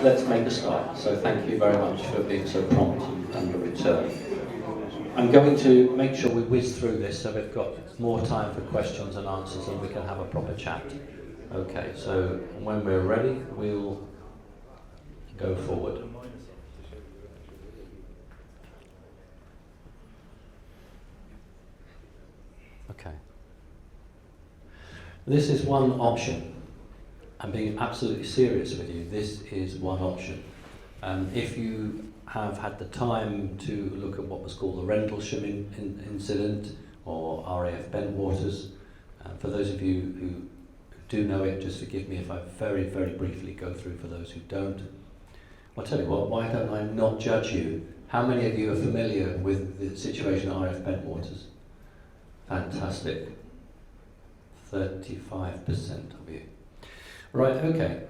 let's make a start. So thank you very much for being so prompt and the return. I'm going to make sure we whiz through this so we've got more time for questions and answers and we can have a proper chat. Okay, so when we're ready, we'll go forward. Okay. This is one option. I'm being absolutely serious with you. This is one option. If you have had the time to look at what was called the Rendlesham incident or RAF Bentwaters, for those of you who do know it, just forgive me if I very, very briefly go through for those who don't. I'll tell you what, why don't I not judge you? How many of you are familiar with the situation at RAF Bentwaters? Fantastic. 35% of you. Right, okay.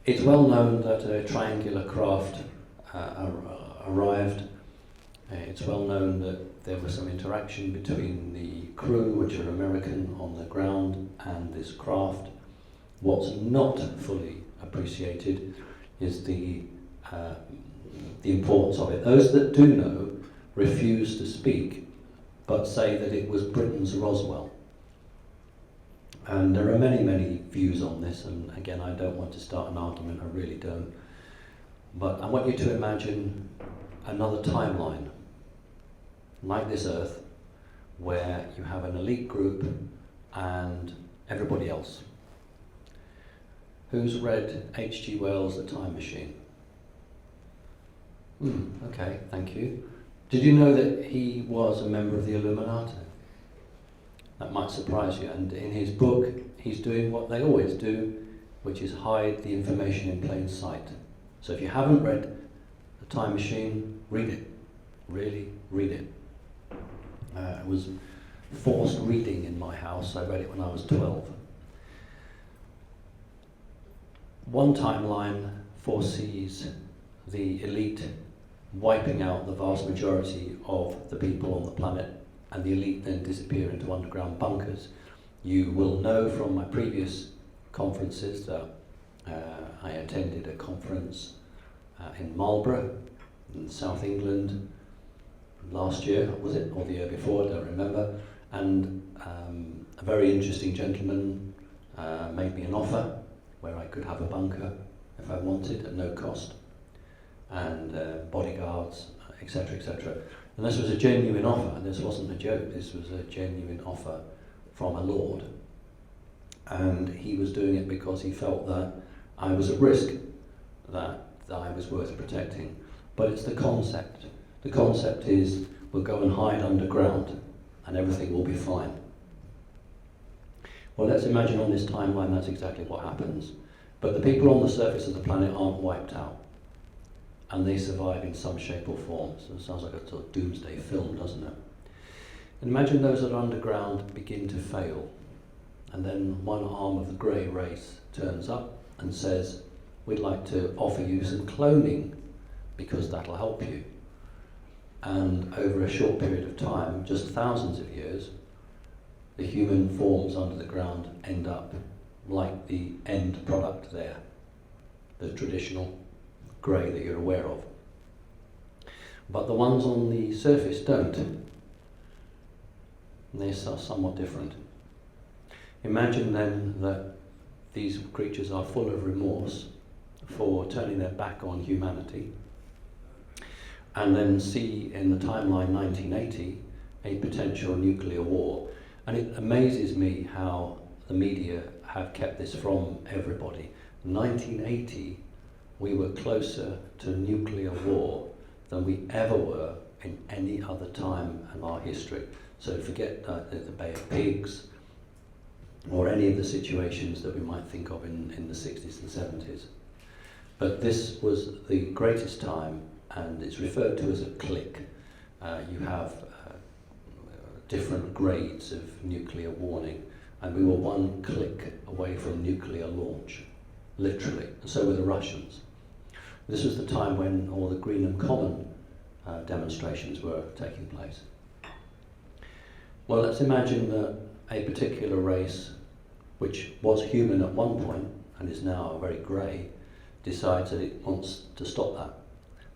It's well known that a triangular craft arrived. It's well known that there was some interaction between the crew, which are American on the ground, and this craft. What's not fully appreciated is the importance of it. Those that do know refuse to speak, but say that it was Britain's Roswell. And there are many, many views on this, and again, I don't want to start an argument, I really don't. But I want you to imagine another timeline, like this Earth, where you have an elite group and everybody else. Who's read H.G. Wells' The Time Machine? Okay, thank you. Did you know that he was a member of the Illuminati? That might surprise you. And in his book, he's doing what they always do, which is hide the information in plain sight. So if you haven't read The Time Machine, read it. Really, read it. It was forced reading in my house. I read it when I was 12. One timeline foresees the elite wiping out the vast majority of the people on the planet, and the elite then disappear into underground bunkers. You will know from my previous conferences that I attended a conference in Marlborough, in South England, last year, was it, or the year before, I don't remember, and a very interesting gentleman made me an offer where I could have a bunker if I wanted at no cost, and bodyguards, etc., etc. And this was a genuine offer, and this wasn't a joke, this was a genuine offer from a lord. And he was doing it because he felt that I was at risk, that I was worth protecting. But it's the concept. The concept is we'll go and hide underground and everything will be fine. Well, let's imagine on this timeline that's exactly what happens. But the people on the surface of the planet aren't wiped out. And they survive in some shape or form. So it sounds like a sort of doomsday film, doesn't it? And imagine those that are underground begin to fail. And then one arm of the grey race turns up and says, we'd like to offer you some cloning because that'll help you. And over a short period of time, just thousands of years, the human forms under the ground end up like the end product there, the traditional grey that you're aware of. But the ones on the surface don't. And they're somewhat different. Imagine then that these creatures are full of remorse for turning their back on humanity, and then see in the timeline 1980 a potential nuclear war. And it amazes me how the media have kept this from everybody. 1980, we were closer to nuclear war than we ever were in any other time in our history. So forget the Bay of Pigs or any of the situations that we might think of in the 60s and 70s. But this was the greatest time, and it's referred to as a click. You have different grades of nuclear warning, and we were one click away from nuclear launch, literally, and so were the Russians. This was the time when all the Greenham Common demonstrations were taking place. Well, let's imagine that a particular race, which was human at one point and is now very grey, decides that it wants to stop that.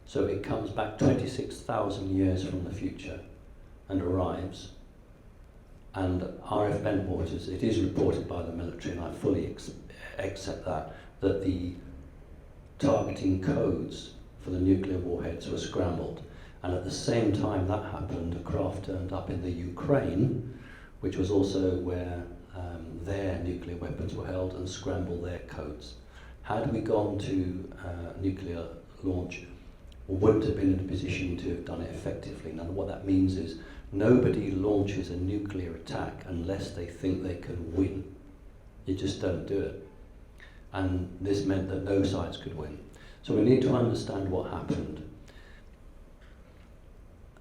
So it comes back 26,000 years from the future and arrives. And R.F. Bentwaters, it is reported by the military, and I fully accept that the targeting codes for the nuclear warheads were scrambled. And at the same time that happened, a craft turned up in the Ukraine, which was also where their nuclear weapons were held, and scrambled their codes. Had we gone to nuclear launch, we wouldn't have been in a position to have done it effectively. Now what that means is nobody launches a nuclear attack unless they think they can win. You just don't do it. And this meant that no sides could win. So we need to understand what happened.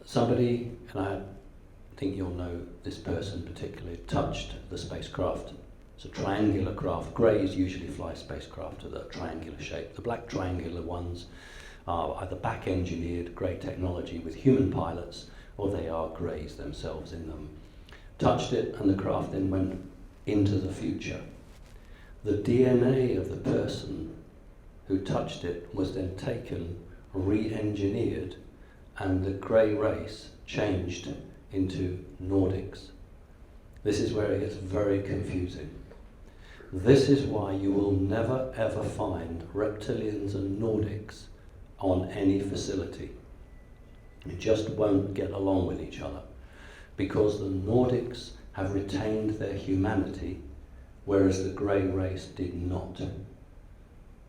Somebody, and I think you'll know this person particularly, touched the spacecraft. It's a triangular craft. Greys usually fly spacecraft with a triangular shape. The black triangular ones are either back-engineered grey technology with human pilots, or they are greys themselves in them. Touched it, and the craft then went into the future. The DNA of the person who touched it was then taken, re-engineered, and the grey race changed into Nordics. This is where it gets very confusing. This is why you will never ever find reptilians and Nordics on any facility. You just won't get along with each other, because the Nordics have retained their humanity, whereas the grey race did not.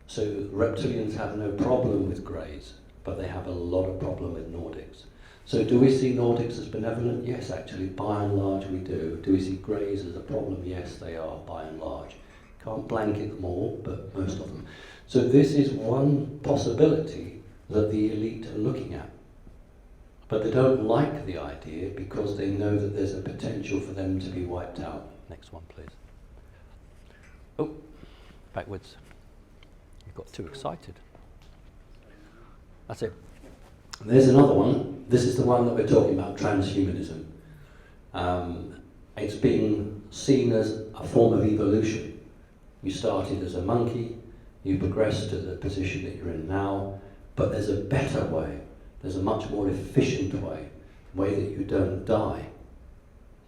So reptilians have no problem with greys, but they have a lot of problem with Nordics. So do we see Nordics as benevolent? Yes, actually, by and large we do. Do we see greys as a problem? Yes, they are, by and large. Can't blanket them all, but most of them. So this is one possibility that the elite are looking at. But they don't like the idea because they know that there's a potential for them to be wiped out. Next one, please. Oh, backwards. You got too excited. That's it. There's another one. This is the one that we're talking about, transhumanism. It's being seen as a form of evolution. You started as a monkey, you progressed to the position that you're in now, but there's a better way. There's a much more efficient way, a way that you don't die.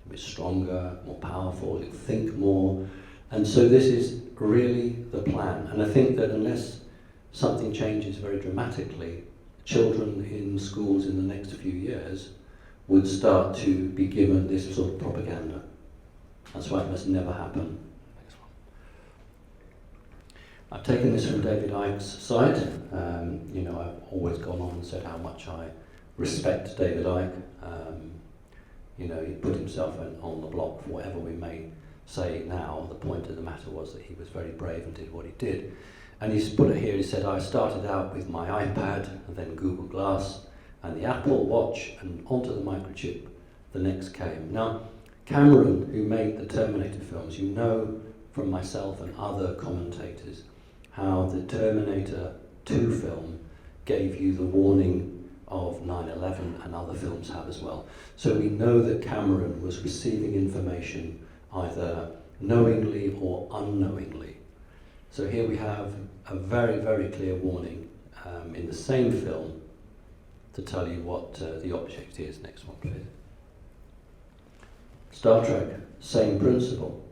You're stronger, more powerful, you think more. And so this is really the plan. And I think that unless something changes very dramatically, children in schools in the next few years would start to be given this sort of propaganda. That's why it must never happen. I've taken this from David Icke's site. I've always gone on and said how much I respect David Icke. He put himself on the block for whatever we may say now. The point of the matter was that he was very brave and did what he did. And he's put it here, he said, I started out with my iPad, and then Google Glass, and the Apple Watch, and onto the microchip, the next came. Now, Cameron, who made the Terminator films, you know from myself and other commentators how the Terminator 2 film gave you the warning of 9/11, and other films have as well. So we know that Cameron was receiving information either knowingly or unknowingly. So here we have a very, very clear warning in the same film to tell you what the object is. Next one, please. Star Trek, same principle.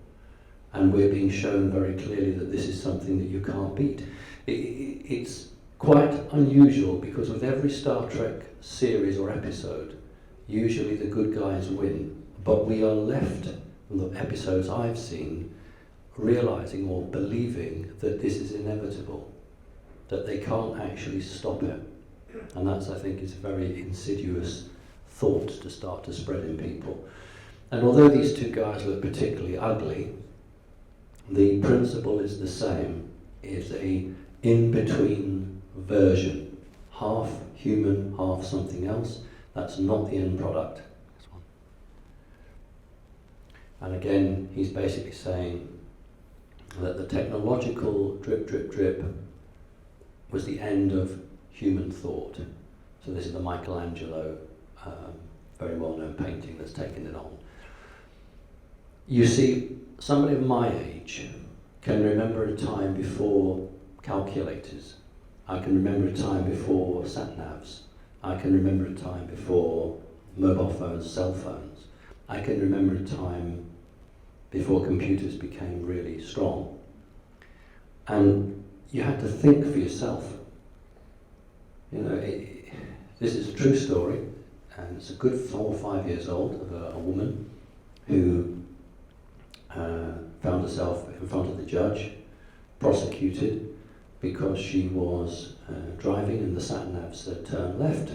And we're being shown very clearly that this is something that you can't beat. It's quite unusual because with every Star Trek series or episode, usually the good guys win. But we are left, from the episodes I've seen, realizing or believing that this is inevitable, that they can't actually stop it. And that's, I think, is a very insidious thought to start to spread in people. And although these two guys look particularly ugly, the principle is the same. It's a in-between version, half human, half something else. That's not the end product. And again, he's basically saying that the technological drip, drip, drip was the end of human thought. So this is the Michelangelo, very well-known painting that's taken it on. You see, somebody of my age can remember a time before calculators, I can remember a time before sat-navs. I can remember a time before mobile phones, cell phones. I can remember a time before computers became really strong. And you had to think for yourself. You know, this is a true story, and it's a good 4 or 5 years old, of a woman who found herself in front of the judge, prosecuted because she was driving and the sat-nav said turn left.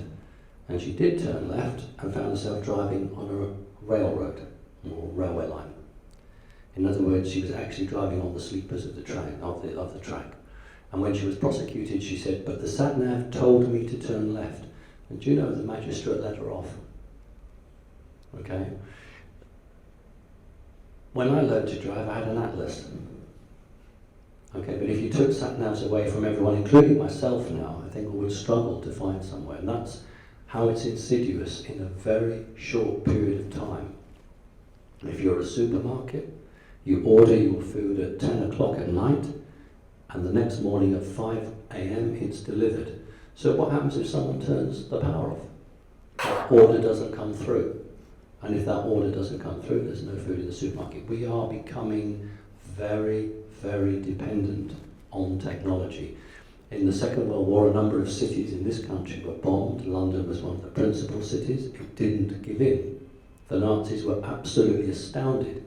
And she did turn left and found herself driving on a railroad or railway line. In other words, she was actually driving on the sleepers of the train, of the track. And when she was prosecuted, she said, but the sat-nav told me to turn left. And do you know the magistrate let her off? Okay? When I learned to drive, I had an atlas. Okay, but if you took sat-navs away from everyone, including myself now, I think we would struggle to find somewhere. And that's how it's insidious in a very short period of time. If you're a supermarket, you order your food at 10 o'clock at night, and the next morning at 5 a.m. it's delivered. So what happens if someone turns the power off? That order doesn't come through. And if that order doesn't come through, there's no food in the supermarket. We are becoming very, very dependent on technology. In the Second World War, a number of cities in this country were bombed. London was one of the principal cities. It didn't give in. The Nazis were absolutely astounded,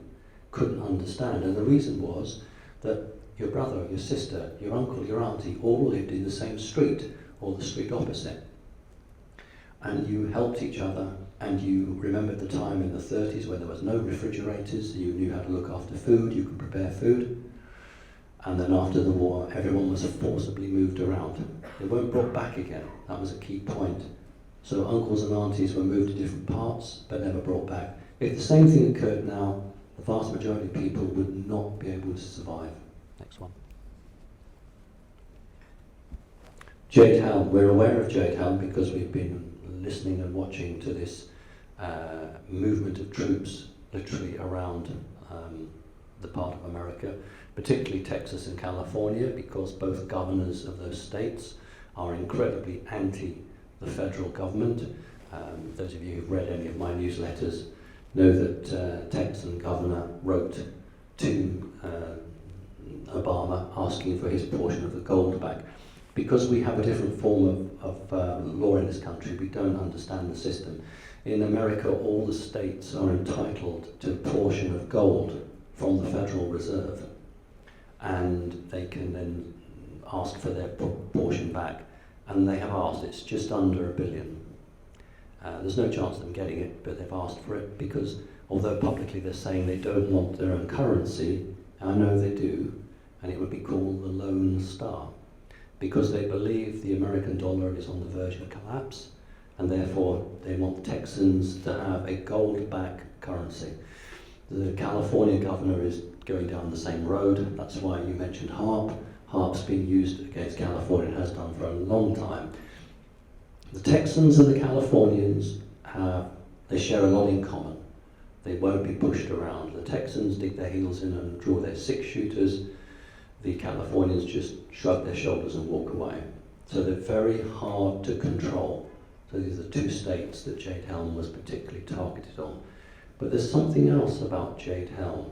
couldn't understand. And the reason was that your brother, your sister, your uncle, your auntie all lived in the same street or the street opposite. And you helped each other, and you remembered the time in the 30s when there was no refrigerators, you knew how to look after food, you could prepare food. And then after the war, everyone was forcibly moved around. They weren't brought back again. That was a key point. So uncles and aunties were moved to different parts, but never brought back. If the same thing occurred now, the vast majority of people would not be able to survive. Next one. Jade Helm. We're aware of Jade Helm because we've been listening and watching to this movement of troops literally around the part of America, particularly Texas and California, because both governors of those states are incredibly anti the federal government. Those of you who've read any of my newsletters know that Texan governor wrote to Obama asking for his portion of the gold back. Because we have a different form of law in this country, we don't understand the system. In America, all the states are entitled to a portion of gold from the Federal Reserve, and they can then ask for their portion back, and they have asked. It's just under $1 billion. There's no chance of them getting it, but they've asked for it because although publicly they're saying they don't want their own currency, I know they do, and it would be called the Lone Star, because they believe the American dollar is on the verge of collapse, and therefore they want Texans to have a gold-backed currency. The California governor is going down the same road. That's why you mentioned HARP. HARP's been used against California, and has done for a long time. The Texans and the Californians they share a lot in common. They won't be pushed around. The Texans dig their heels in and draw their 6-shooters. The Californians just shrug their shoulders and walk away. So they're very hard to control. So these are the two states that Jade Helm was particularly targeted on. But there's something else about Jade Helm.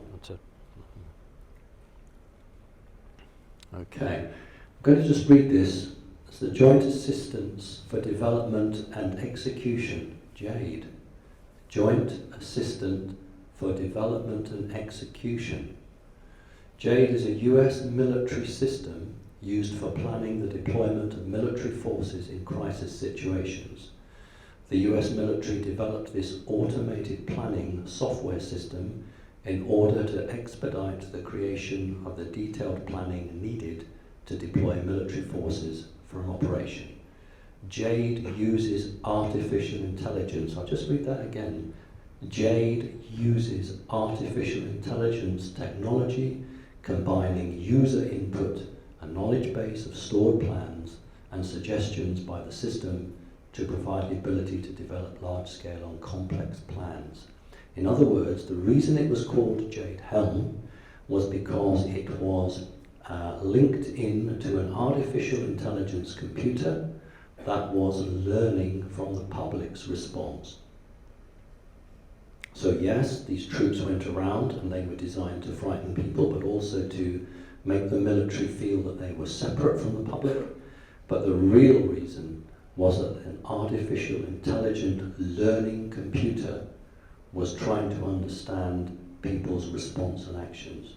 Okay, I'm going to just read this. It's the Joint Assistance for Development and Execution, JADE. Joint Assistant for Development and Execution. JADE is a US military system used for planning the deployment of military forces in crisis situations. The US military developed this automated planning software system in order to expedite the creation of the detailed planning needed to deploy military forces for an operation. JADE uses artificial intelligence. I'll just read that again. JADE uses artificial intelligence technology combining user input, a knowledge base of stored plans and suggestions by the system to provide the ability to develop large-scale and complex plans. In other words, the reason it was called Jade Helm was because it was linked in to an artificial intelligence computer that was learning from the public's response. So yes, these troops went around and they were designed to frighten people, but also to make the military feel that they were separate from the public. But the real reason was that an artificial intelligent learning computer was trying to understand people's response and actions.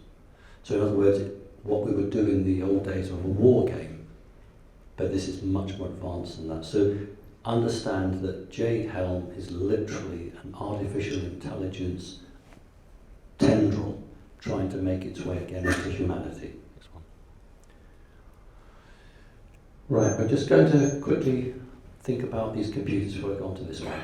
So in other words, what we would do in the old days of a war game, but this is much more advanced than that. So understand that Jade Helm is literally an artificial intelligence tendril trying to make its way again into humanity. Next one. Right, I'm just going to quickly think about these computers before I go on to this one.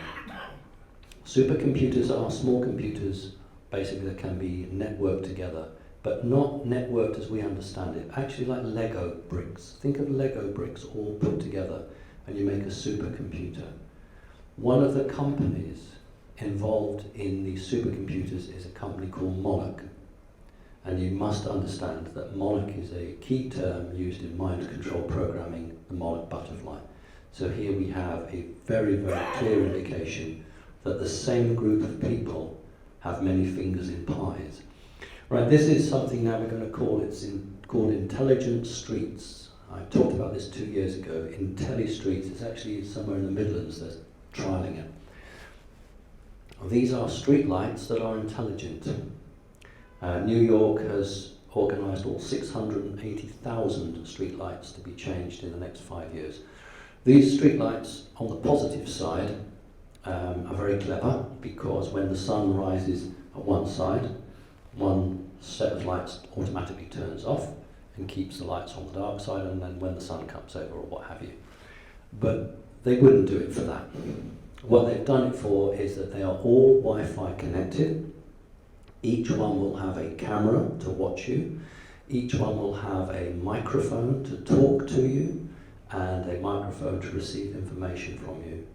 Supercomputers are small computers, basically, that can be networked together, but not networked as we understand it. Actually, like Lego bricks. Think of Lego bricks all put together, and you make a supercomputer. One of the companies involved in these supercomputers is a company called Monarch. And you must understand that Monarch is a key term used in mind control programming, the Monarch butterfly. So here we have a very, very clear indication that the same group of people have many fingers in pies. Right, this is something now we're going to call called intelligent streets. I talked about this 2 years ago. IntelliStreets, it's actually somewhere in the Midlands that's trialling it. These are street lights that are intelligent. New York has organised all 680,000 street lights to be changed in the next 5 years. These street lights, on the positive side, are very clever, because when the sun rises at one side, one set of lights automatically turns off and keeps the lights on the dark side, and then when the sun comes over or what have you. But they wouldn't do it for that. What they've done it for is that they are all Wi-Fi connected. Each one will have a camera to watch you. Each one will have a microphone to talk to you and a microphone to receive information from you.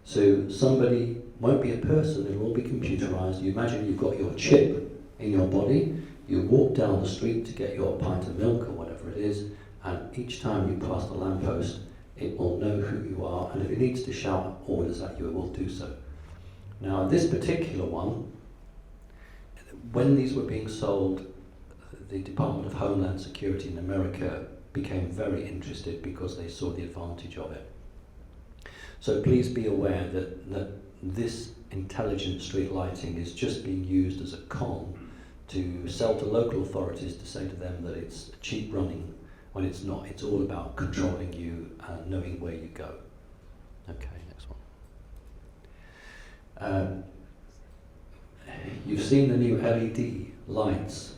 So somebody won't be a person, it will all be computerized. You imagine you've got your chip in your body, you walk down the street to get your pint of milk or whatever it is, and each time you pass the lamppost, it will know who you are, and if it needs to shout orders at you, it will do so. Now, this particular one, when these were being sold, the Department of Homeland Security in America became very interested because they saw the advantage of it. So please be aware that this intelligent street lighting is just being used as a con to sell to local authorities to say to them that it's cheap running, when it's not. It's all about controlling you and knowing where you go. Okay, next one. You've seen the new LED lights,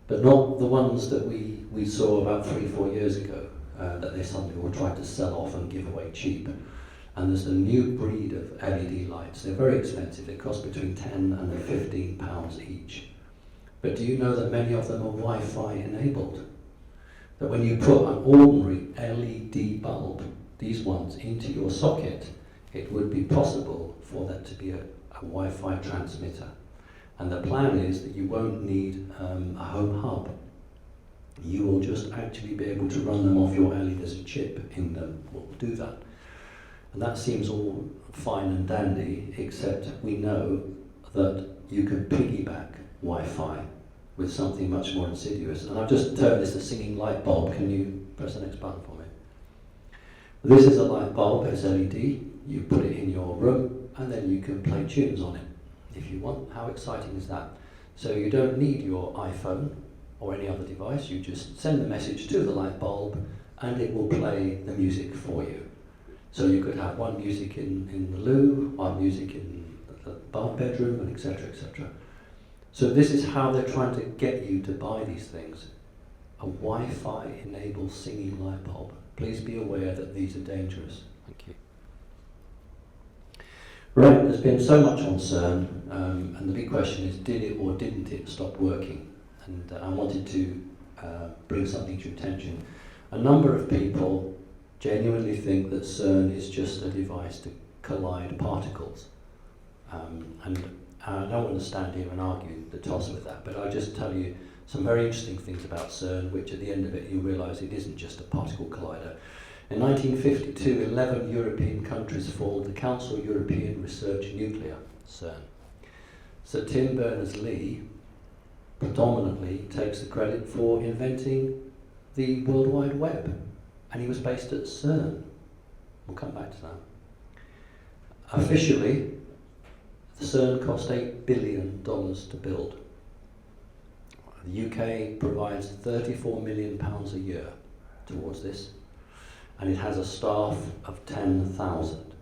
but not the ones that we saw about 3-4 years ago, that they suddenly all tried to sell off and give away cheap. And there's a new breed of LED lights. They're very expensive. They cost between £10 and £15 each. But do you know that many of them are Wi-Fi enabled? That when you put an ordinary LED bulb, these ones, into your socket, it would be possible for that to be a Wi-Fi transmitter. And the plan is that you won't need a home hub. You will just actually be able to run them off your LED. There's a chip in them that will do that. And that seems all fine and dandy, except we know that you can piggyback Wi-Fi with something much more insidious. And I've just termed this a singing light bulb. Can you press the next button for me? This is a light bulb, it's LED. You put it in your room, and then you can play tunes on it if you want. How exciting is that? So you don't need your iPhone or any other device. You just send the message to the light bulb, and it will play the music for you. So you could have one music in the loo, one music in the bath bedroom, and etc., etc. So this is how they're trying to get you to buy these things. A Wi-Fi enabled singing light bulb. Please be aware that these are dangerous. Thank you. Right, there's been so much on CERN, and the big question is, did it or didn't it stop working? And I wanted to bring something to your attention. A number of people genuinely think that CERN is just a device to collide particles. And I don't want to stand here and argue the toss with that, but I'll just tell you some very interesting things about CERN, which at the end of it you realise it isn't just a particle collider. In 1952, 11 European countries formed the Council of European Research Nuclear, CERN. Sir Tim Berners-Lee predominantly takes the credit for inventing the World Wide Web, and he was based at CERN. We'll come back to that. Officially, the CERN cost $8 billion to build. The UK provides £34 million a year towards this, and it has a staff of 10,000.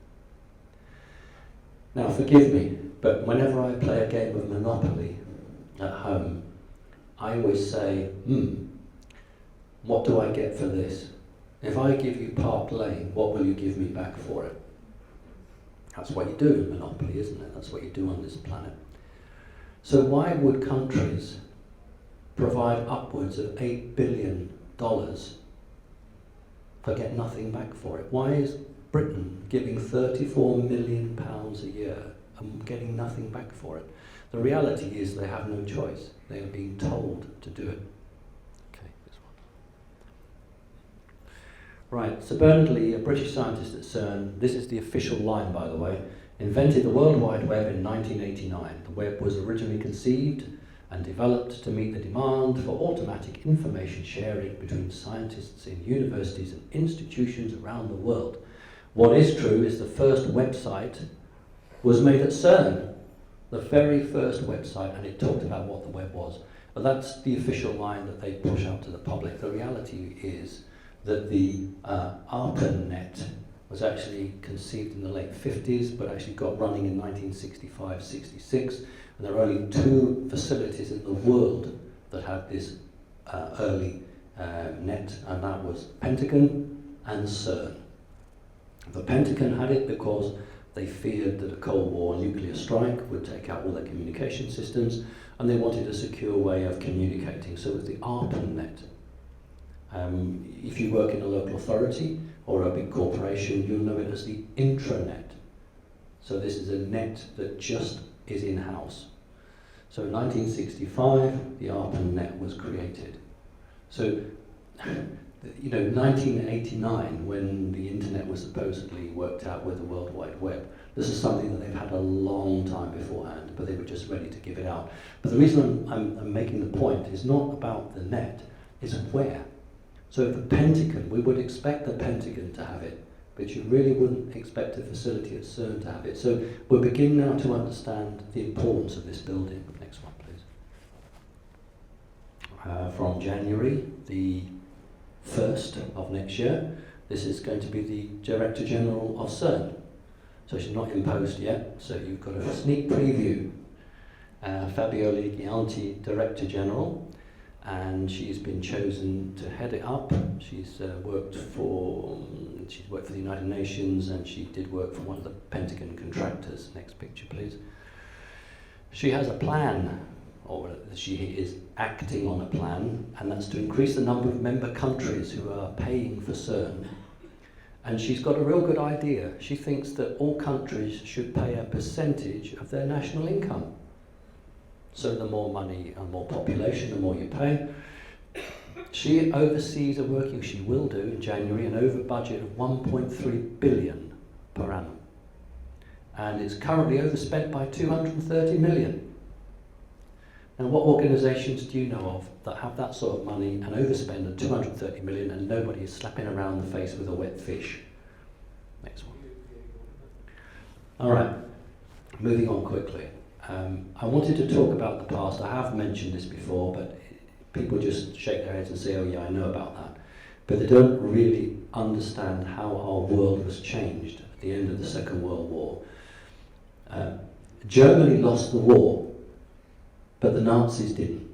Now forgive me, but whenever I play a game of Monopoly at home, I always say, what do I get for this? If I give you Park Lane, what will you give me back for it? That's what you do in Monopoly, isn't it? That's what you do on this planet. So why would countries provide upwards of $8 billion but get nothing back for it? Why is Britain giving £34 million a year and getting nothing back for it? The reality is they have no choice. They are being told to do it. Okay, this one. Right, so Bernard Lee, a British scientist at CERN, this is the official line by the way, invented the World Wide Web in 1989. The web was originally conceived and developed to meet the demand for automatic information sharing between scientists in universities and institutions around the world. What is true is the first website was made at CERN, the very first website, and it talked about what the web was. But that's the official line that they push out to the public. The reality is that the ARPANET was actually conceived in the late 50s, but actually got running in 1965-66. And there are only 2 facilities in the world that had this early net, and that was Pentagon and CERN. The Pentagon had it because they feared that a Cold War nuclear strike would take out all their communication systems, and they wanted a secure way of communicating, so it was the ARPANET. If you work in a local authority or a big corporation, you'll know it as the intranet. So this is a net that just is in-house. So in 1965, the ARPANET was created. So, 1989, when the internet was supposedly worked out with the World Wide Web, this is something that they've had a long time beforehand, but they were just ready to give it out. But the reason I'm making the point is not about the net, it's where. So the Pentagon, we would expect the Pentagon to have it, but you really wouldn't expect a facility at CERN to have it. So we're beginning now to understand the importance of this building. Next one, please. From January the 1st of next year, this is going to be the Director General of CERN. So she's not in post yet, so you've got a sneak preview. Fabiola Gianti, Director General, and she's been chosen to head it up. She's worked for the United Nations, and she did work for one of the Pentagon contractors. Next picture, please. She has a plan, or she is acting on a plan, and that's to increase the number of member countries who are paying for CERN. And she's got a real good idea. She thinks that all countries should pay a percentage of their national income. So the more money and more population, the more you pay. She oversees she will do in January, an over budget of 1.3 billion per annum. And it's currently overspent by 230 million. Now what organisations do you know of that have that sort of money and overspend at 230 million and nobody is slapping around the face with a wet fish? Next one. All right, moving on quickly. I wanted to talk about the past. I have mentioned this before, but people just shake their heads and say, oh yeah, I know about that. But they don't really understand how our world was changed at the end of the Second World War. Germany lost the war, but the Nazis didn't.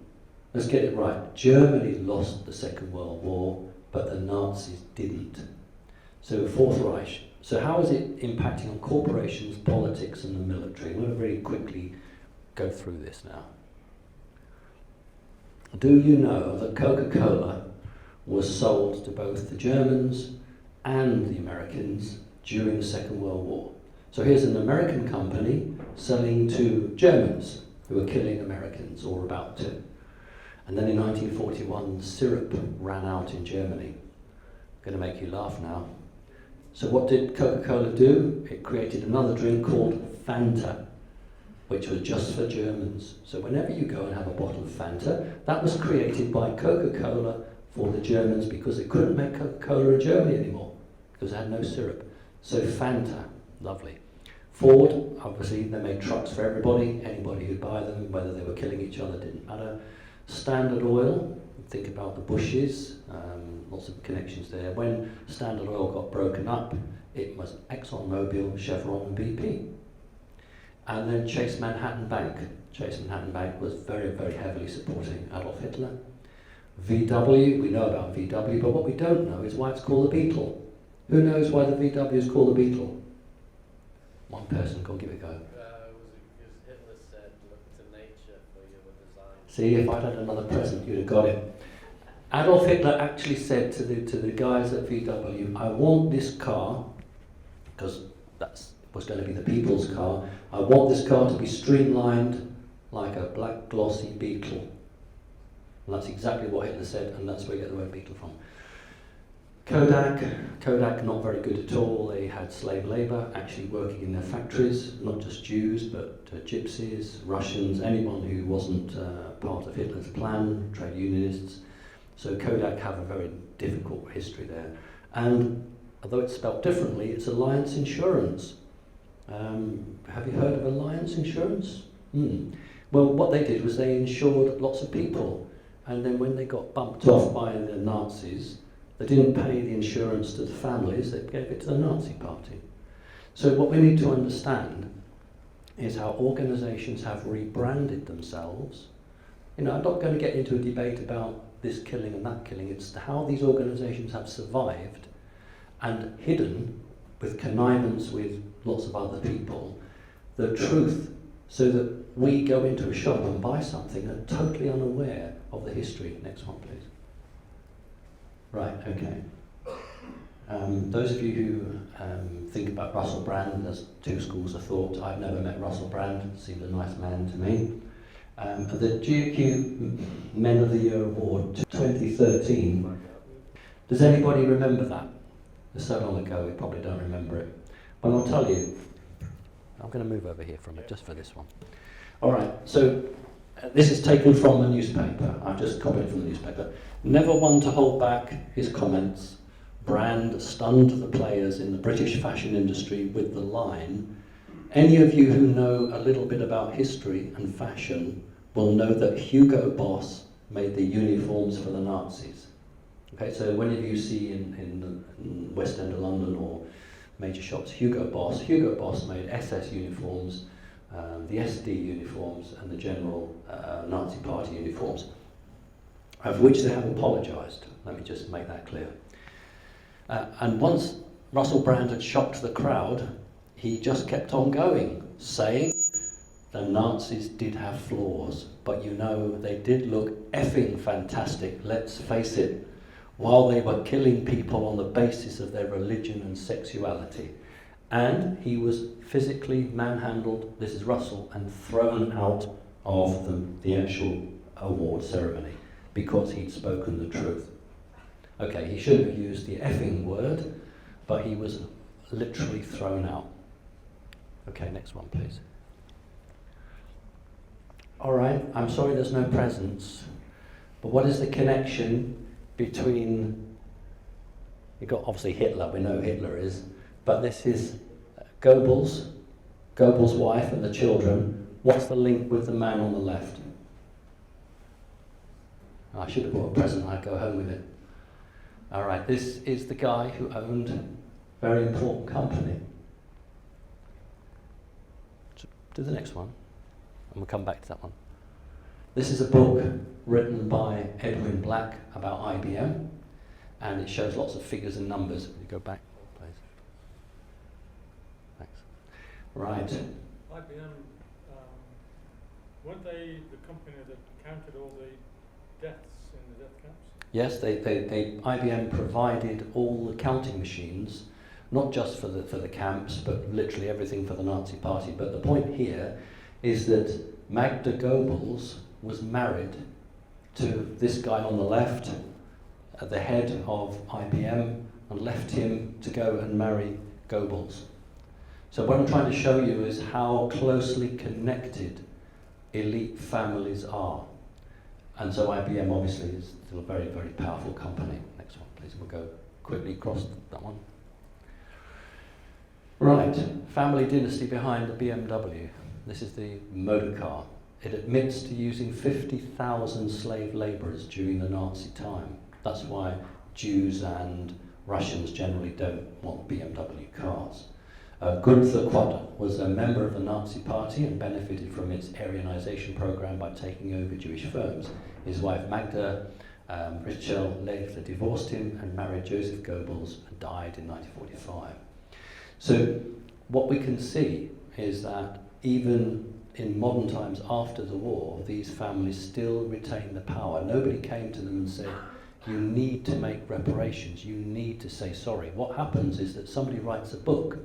Let's get it right. Germany lost the Second World War, but the Nazis didn't. So Fourth Reich. So how is it impacting on corporations, politics and the military? I'm going to very quickly go through this now. Do you know that Coca-Cola was sold to both the Germans and the Americans during the Second World War? So here's an American company selling to Germans who were killing Americans or about to. And then in 1941, syrup ran out in Germany. Going to make you laugh now. So what did Coca-Cola do? It created another drink called Fanta, which was just for Germans. So whenever you go and have a bottle of Fanta, that was created by Coca-Cola for the Germans because they couldn't make Coca-Cola in Germany anymore because it had no syrup. So Fanta, lovely. Ford, obviously, they made trucks for everybody. Anybody who'd buy them, whether they were killing each other, didn't matter. Standard Oil, think about the Bushes, lots of connections there. When Standard Oil got broken up, it was ExxonMobil, Chevron and BP. And then Chase Manhattan Bank. Chase Manhattan Bank was very, very heavily supporting Adolf Hitler. VW, we know about VW, but what we don't know is why it's called the Beetle. Who knows why the VW is called the Beetle? One person, go give it a go. Was it because Hitler said, look to nature for your design? See, if I'd had another present, you'd have got it. Adolf Hitler actually said to the guys at VW, I want this car, because that was going to be the people's car, I want this car to be streamlined like a black glossy beetle. And that's exactly what Hitler said, and that's where you get the word beetle from. Kodak not very good at all. They had slave labour actually working in their factories, not just Jews, but gypsies, Russians, anyone who wasn't part of Hitler's plan, trade unionists. So Kodak have a very difficult history there. And although it's spelled differently, it's Alliance Insurance. Have you heard of Alliance Insurance? Well, what they did was they insured lots of people. And then when they got bumped off by the Nazis, they didn't pay the insurance to the families, they gave it to the Nazi party. So what we need to understand is how organisations have rebranded themselves. You know, I'm not going to get into a debate about this killing and that killing, it's how these organisations have survived and hidden, with connivance with lots of other people, the truth, so that we go into a shop and buy something and are totally unaware of the history. Next one, please. Right, okay. Those of you who think about Russell Brand, there's two schools of thought. I've never met Russell Brand, seemed a nice man to me. The GQ Men of the Year Award 2013, does anybody remember that? It's so long ago, we probably don't remember it. But I'll tell you, I'm going to move over here from it, just for this one. All right, so this is taken from the newspaper. I've just copied it from the newspaper. Never one to hold back his comments, Brand stunned the players in the British fashion industry with the line, any of you who know a little bit about history and fashion will know that Hugo Boss made the uniforms for the Nazis. Okay, so whenever you see in the West End of London or major shops, Hugo Boss made SS uniforms, the SD uniforms and the general Nazi party uniforms, of which they have apologised. Let me just make that clear. And once Russell Brand had shocked the crowd, he just kept on going, saying the Nazis did have flaws, but you know, they did look effing fantastic, let's face it, while they were killing people on the basis of their religion and sexuality. And he was physically manhandled, this is Russell, and thrown out of the actual award ceremony because he'd spoken the truth. Okay, he shouldn't have used the effing word, but he was literally thrown out. Okay, next one, please. All right, I'm sorry there's no presents, but what is the connection between, you've got obviously Hitler, we know who Hitler is, but this is Goebbels' wife and the children. What's the link with the man on the left? I should have brought a present, I'd go home with it. All right, this is the guy who owned a very important company. Do the next one, and we'll come back to that one. This is a book written by Edwin Black about IBM, and it shows lots of figures and numbers. Will you go back, please? Thanks. Right. IBM, weren't they the company that counted all the deaths in the death camps? Yes, IBM provided all the counting machines, not just for the camps, but literally everything for the Nazi Party. But the point here is that Magda Goebbels was married to this guy on the left, at the head of IBM, and left him to go and marry Goebbels. So what I'm trying to show you is how closely connected elite families are. And so IBM obviously is still a very, very powerful company. Next one, please. We'll go quickly across that one. Right, family dynasty behind the BMW. This is the motor car. It admits to using 50,000 slave labourers during the Nazi time. That's why Jews and Russians generally don't want BMW cars. Gunther Quadt was a member of the Nazi Party and benefited from its Aryanization program by taking over Jewish firms. His wife Magda Richel later divorced him and married Joseph Goebbels and died in 1945. So what we can see is that even in modern times after the war, these families still retain the power. Nobody came to them and said, you need to make reparations, you need to say sorry. What happens is that somebody writes a book,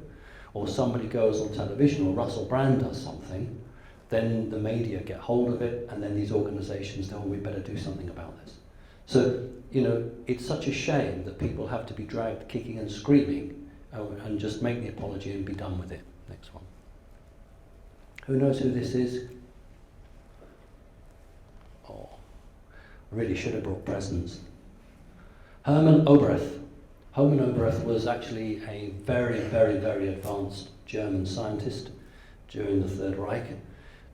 or somebody goes on television, or Russell Brand does something, then the media get hold of it, and then these organisations know, we better do something about this. So, you know, it's such a shame that people have to be dragged kicking and screaming and just make the apology and be done with it. Next one. Who knows who this is? Oh, I really should have brought presents. Hermann Oberth. Hermann Oberth was actually a very, very, very advanced German scientist during the Third Reich,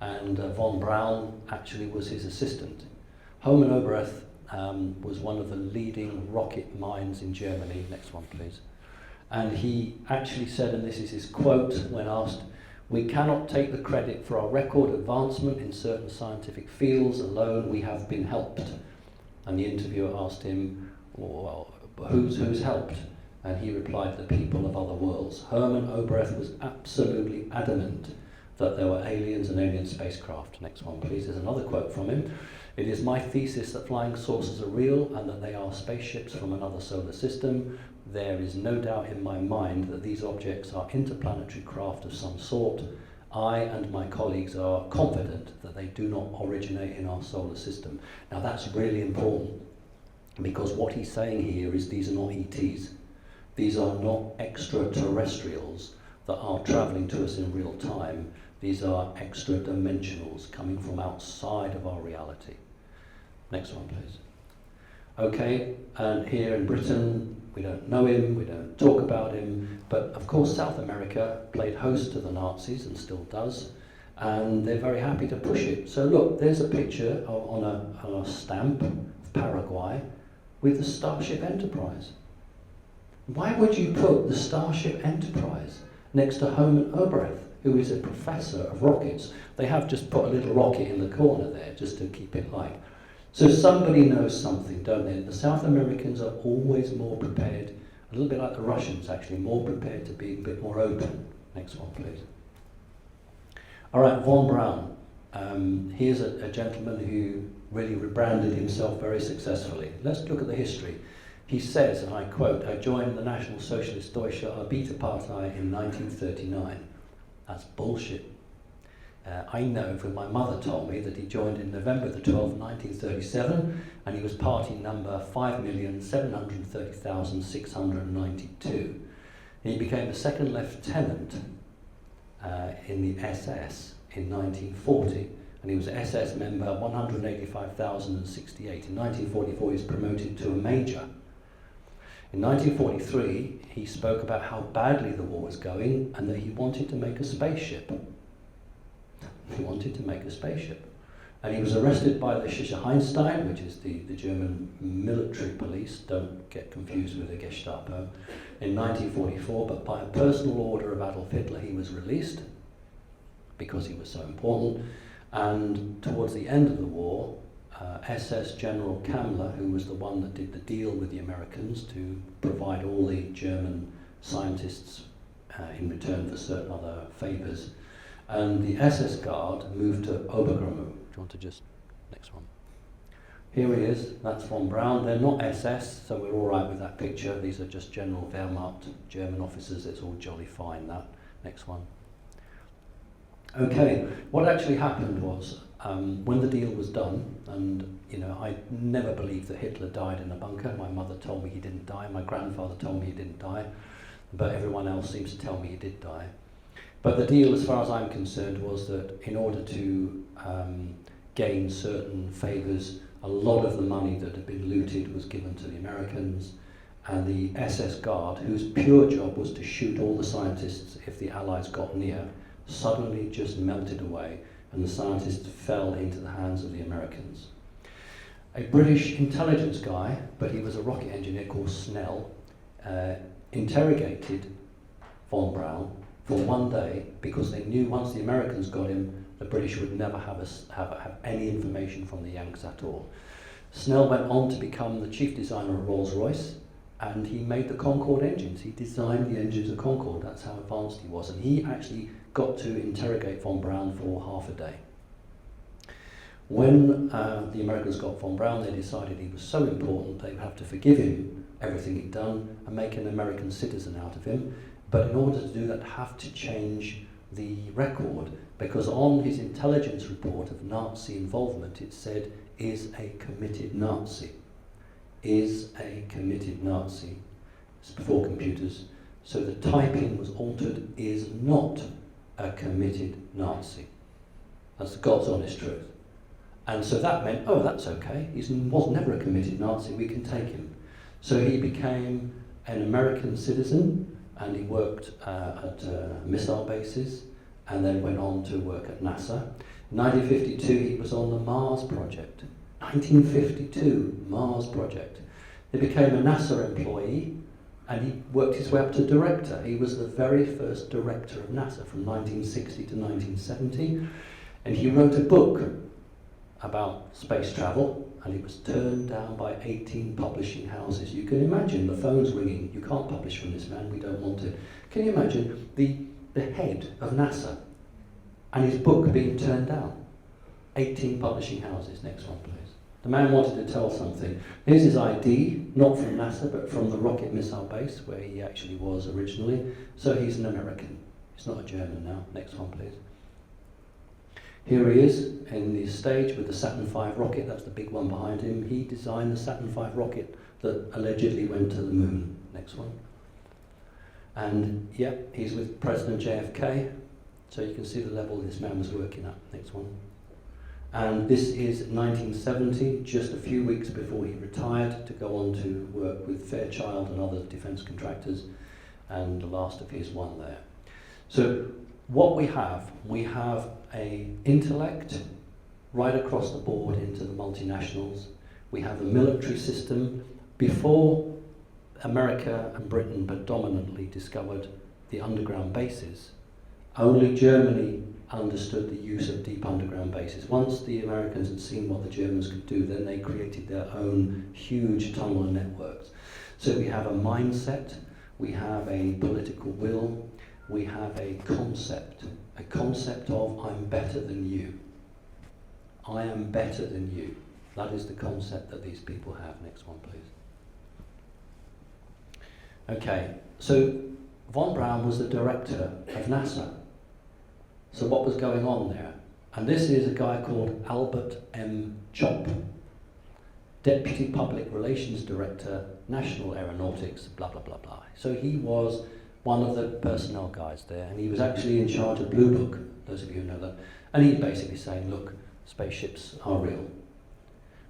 and von Braun actually was his assistant. Hermann Oberth was one of the leading rocket minds in Germany. Next one, please. And he actually said, and this is his quote when asked, "We cannot take the credit for our record advancement in certain scientific fields alone, we have been helped." And the interviewer asked him, well, who's helped? And he replied, the people of other worlds. Hermann Oberth was absolutely adamant that there were aliens and alien spacecraft. Next one, please. There's another quote from him. "It is my thesis that flying saucers are real and that they are spaceships from another solar system. There is no doubt in my mind that these objects are interplanetary craft of some sort. I and my colleagues are confident that they do not originate in our solar system." Now that's really important, because what he's saying here is these are not ETs. These are not extraterrestrials that are travelling to us in real time. These are extra dimensionals coming from outside of our reality. Next one, please. Okay, and here in Britain, we don't know him, we don't talk about him, but of course South America played host to the Nazis and still does, and they're very happy to push it. So look, there's a picture on a stamp of Paraguay with the Starship Enterprise. Why would you put the Starship Enterprise next to Hermann Oberth, who is a professor of rockets? They have just put a little rocket in the corner there just to keep it light. So somebody knows something, don't they? The South Americans are always more prepared, a little bit like the Russians actually, more prepared to be a bit more open. Next one, please. All right, von Braun. Here's a gentleman who really rebranded himself very successfully. Let's look at the history. He says, and I quote, "I joined the National Socialist Deutsche Arbeiterpartei in 1939. That's bullshit. I know from my mother told me that he joined in November the 12th, 1937, and he was party number 5,730,692. He became a second lieutenant in the SS in 1940, and he was SS member 185,068. In 1944, he was promoted to a major. In 1943, he spoke about how badly the war was going and that he wanted to make a spaceship. He wanted to make a spaceship. And he was arrested by the Sicherheitsdienst, which is the German military police, don't get confused with the Gestapo, in 1944, but by a personal order of Adolf Hitler, he was released because he was so important. And towards the end of the war, SS General Kammler, who was the one that did the deal with the Americans to provide all the German scientists in return for certain other favours, and the SS Guard moved to Obergramma. Do you want to just, next one? Here he is, that's von Braun. They're not SS, so we're all right with that picture. These are just General Wehrmacht German officers. It's all jolly fine, that. Next one. Okay, what actually happened was, when the deal was done, and you know, I never believed that Hitler died in a bunker. My mother told me he didn't die, my grandfather told me he didn't die, but everyone else seems to tell me he did die. But the deal, as far as I'm concerned, was that in order to gain certain favours, a lot of the money that had been looted was given to the Americans, and the SS Guard, whose pure job was to shoot all the scientists if the Allies got near, suddenly just melted away, and the scientists fell into the hands of the Americans. A British intelligence guy, but he was a rocket engineer called Snell, interrogated von Braun for one day because they knew once the Americans got him, the British would never have any information from the Yanks at all. Snell went on to become the chief designer of Rolls-Royce, and he made the Concorde engines. He designed the engines of Concorde. That's how advanced he was. And he actually got to interrogate von Braun for half a day. When the Americans got von Braun, they decided he was so important they would have to forgive him everything he'd done and make an American citizen out of him. But in order to do that, have to change the record, because on his intelligence report of Nazi involvement, it said, is a committed Nazi. Is a committed Nazi. It's before computers. So the typing was altered, is not a committed Nazi. That's the God's honest truth. And so that meant, oh, that's okay. He was never a committed Nazi, we can take him. So he became an American citizen, and he worked at missile bases, and then went on to work at NASA. In 1952, he was on the Mars project. 1952, Mars project. He became a NASA employee, and he worked his way up to director. He was the very first director of NASA from 1960 to 1970, and he wrote a book about space travel, and it was turned down by 18 publishing houses. You can imagine the phones ringing, you can't publish from this man, we don't want to. Can you imagine the head of NASA and his book being turned down? 18 publishing houses. Next one, please. The man wanted to tell something. Here's his ID, not from NASA, but from the rocket missile base, where he actually was originally. So he's an American. He's not a German now. Next one, please. Here he is in the stage with the Saturn V rocket. That's the big one behind him. He designed the Saturn V rocket that allegedly went to the moon. Next one. And yeah, he's with President JFK. So you can see the level this man was working at. Next one. And this is 1970, just a few weeks before he retired to go on to work with Fairchild and other defence contractors, and the last of his one there. So what we have a intellect right across the board into the multinationals. We have a military system. Before America and Britain predominantly discovered the underground bases, only Germany understood the use of deep underground bases. Once the Americans had seen what the Germans could do, then they created their own huge tunnel networks. So we have a mindset, we have a political will, we have a concept of I'm better than you. I am better than you. That is the concept that these people have. Next one, please. Okay, so von Braun was the director of NASA. So what was going on there? And this is a guy called Albert M. Chopp, Deputy Public Relations Director, National Aeronautics, blah, blah, blah, blah. So he was one of the personnel guys there, and he was actually in charge of Blue Book, those of you who know that. And he's basically saying, look, spaceships are real.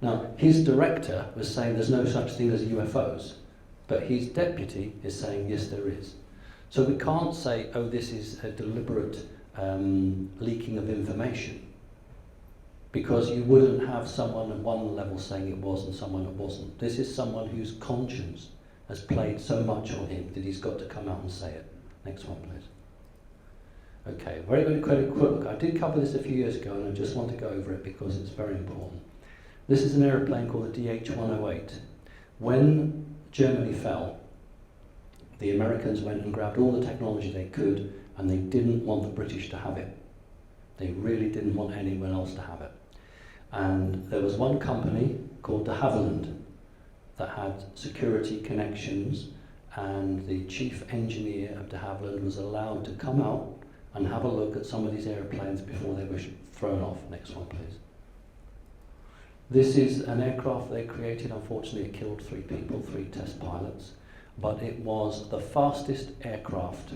Now, his director was saying there's no such thing as UFOs, but his deputy is saying, yes, there is. So we can't say, oh, this is a deliberate leaking of information, because you wouldn't have someone at one level saying it was and someone that wasn't. This is someone whose conscience has played so much on him that he's got to come out and say it. Next one, please. Okay, very quick look. I did cover this a few years ago, and I just want to go over it because it's very important. This is an aeroplane called the DH-108. When Germany fell, the Americans went and grabbed all the technology they could, and they didn't want the British to have it. They really didn't want anyone else to have it. And there was one company called de Havilland that had security connections, and the chief engineer of de Havilland was allowed to come out and have a look at some of these airplanes before they were thrown off. Next one, please. This is an aircraft they created. Unfortunately, it killed 3 people, 3 test pilots, but it was the fastest aircraft,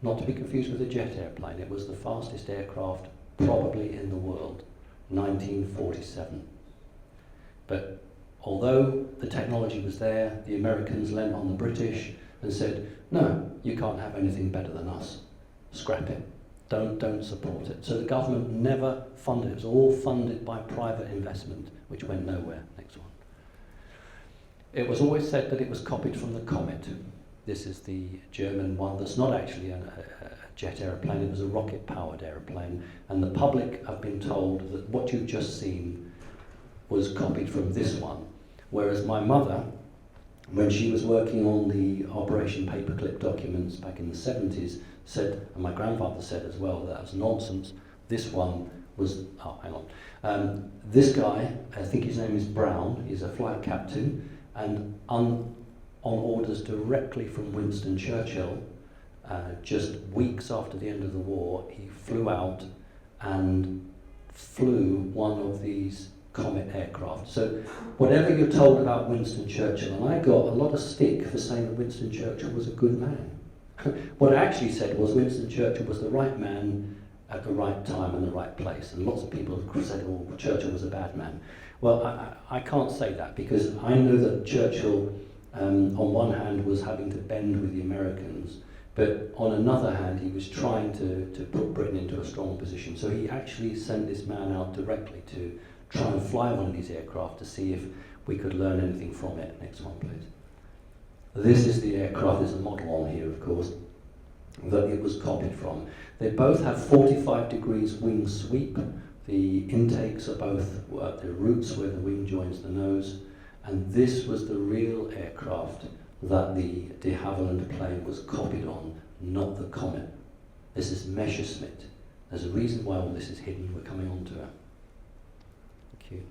not to be confused with a jet airplane. It was the fastest aircraft probably in the world, 1947. But although the technology was there, the Americans leant on the British and said, no, you can't have anything better than us. Scrap it. Don't support it. So the government never funded it. It was all funded by private investment, which went nowhere. Next one. It was always said that it was copied from the Comet. This is the German one that's not actually a jet aeroplane, it was a rocket-powered aeroplane. And the public have been told that what you've just seen was copied from this one. Whereas my mother, when she was working on the Operation Paperclip documents back in the 70s, said, and my grandfather said as well, that was nonsense. This one was, oh, hang on. This guy, I think his name is Brown, he's a flight captain, and on orders directly from Winston Churchill, just weeks after the end of the war, he flew out and flew one of these Comet aircraft. So whatever you're told about Winston Churchill, and I got a lot of stick for saying that Winston Churchill was a good man. What I actually said was Winston Churchill was the right man at the right time and the right place. And lots of people have said, oh, Churchill was a bad man. Well, I can't say that, because I know that Churchill, on one hand, was having to bend with the Americans, but on another hand, he was trying to put Britain into a strong position. So he actually sent this man out directly to try and fly one of these aircraft to see if we could learn anything from it. Next one, please. This is the aircraft, there's a model on here, of course, that it was copied from. They both have 45 degrees wing sweep. The intakes are both at the roots where the wing joins the nose. And this was the real aircraft that the de Havilland plane was copied on, not the Comet. This is Messerschmitt. There's a reason why all this is hidden. We're coming on to it. Thank you.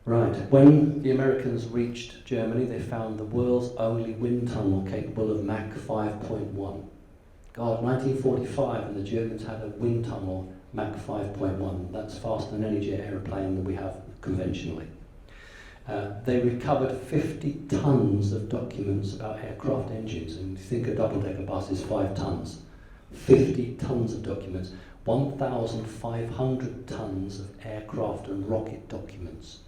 Right, when the Americans reached Germany, they found the world's only wind tunnel capable of Mach 5.1. God, 1945, and the Germans had a wind tunnel Mach 5.1. That's faster than any jet aeroplane that we have conventionally. They recovered 50 tons of documents about aircraft engines, and you think a double-decker bus is 5 tons. 50 tons of documents, 1,500 tons of aircraft and rocket documents,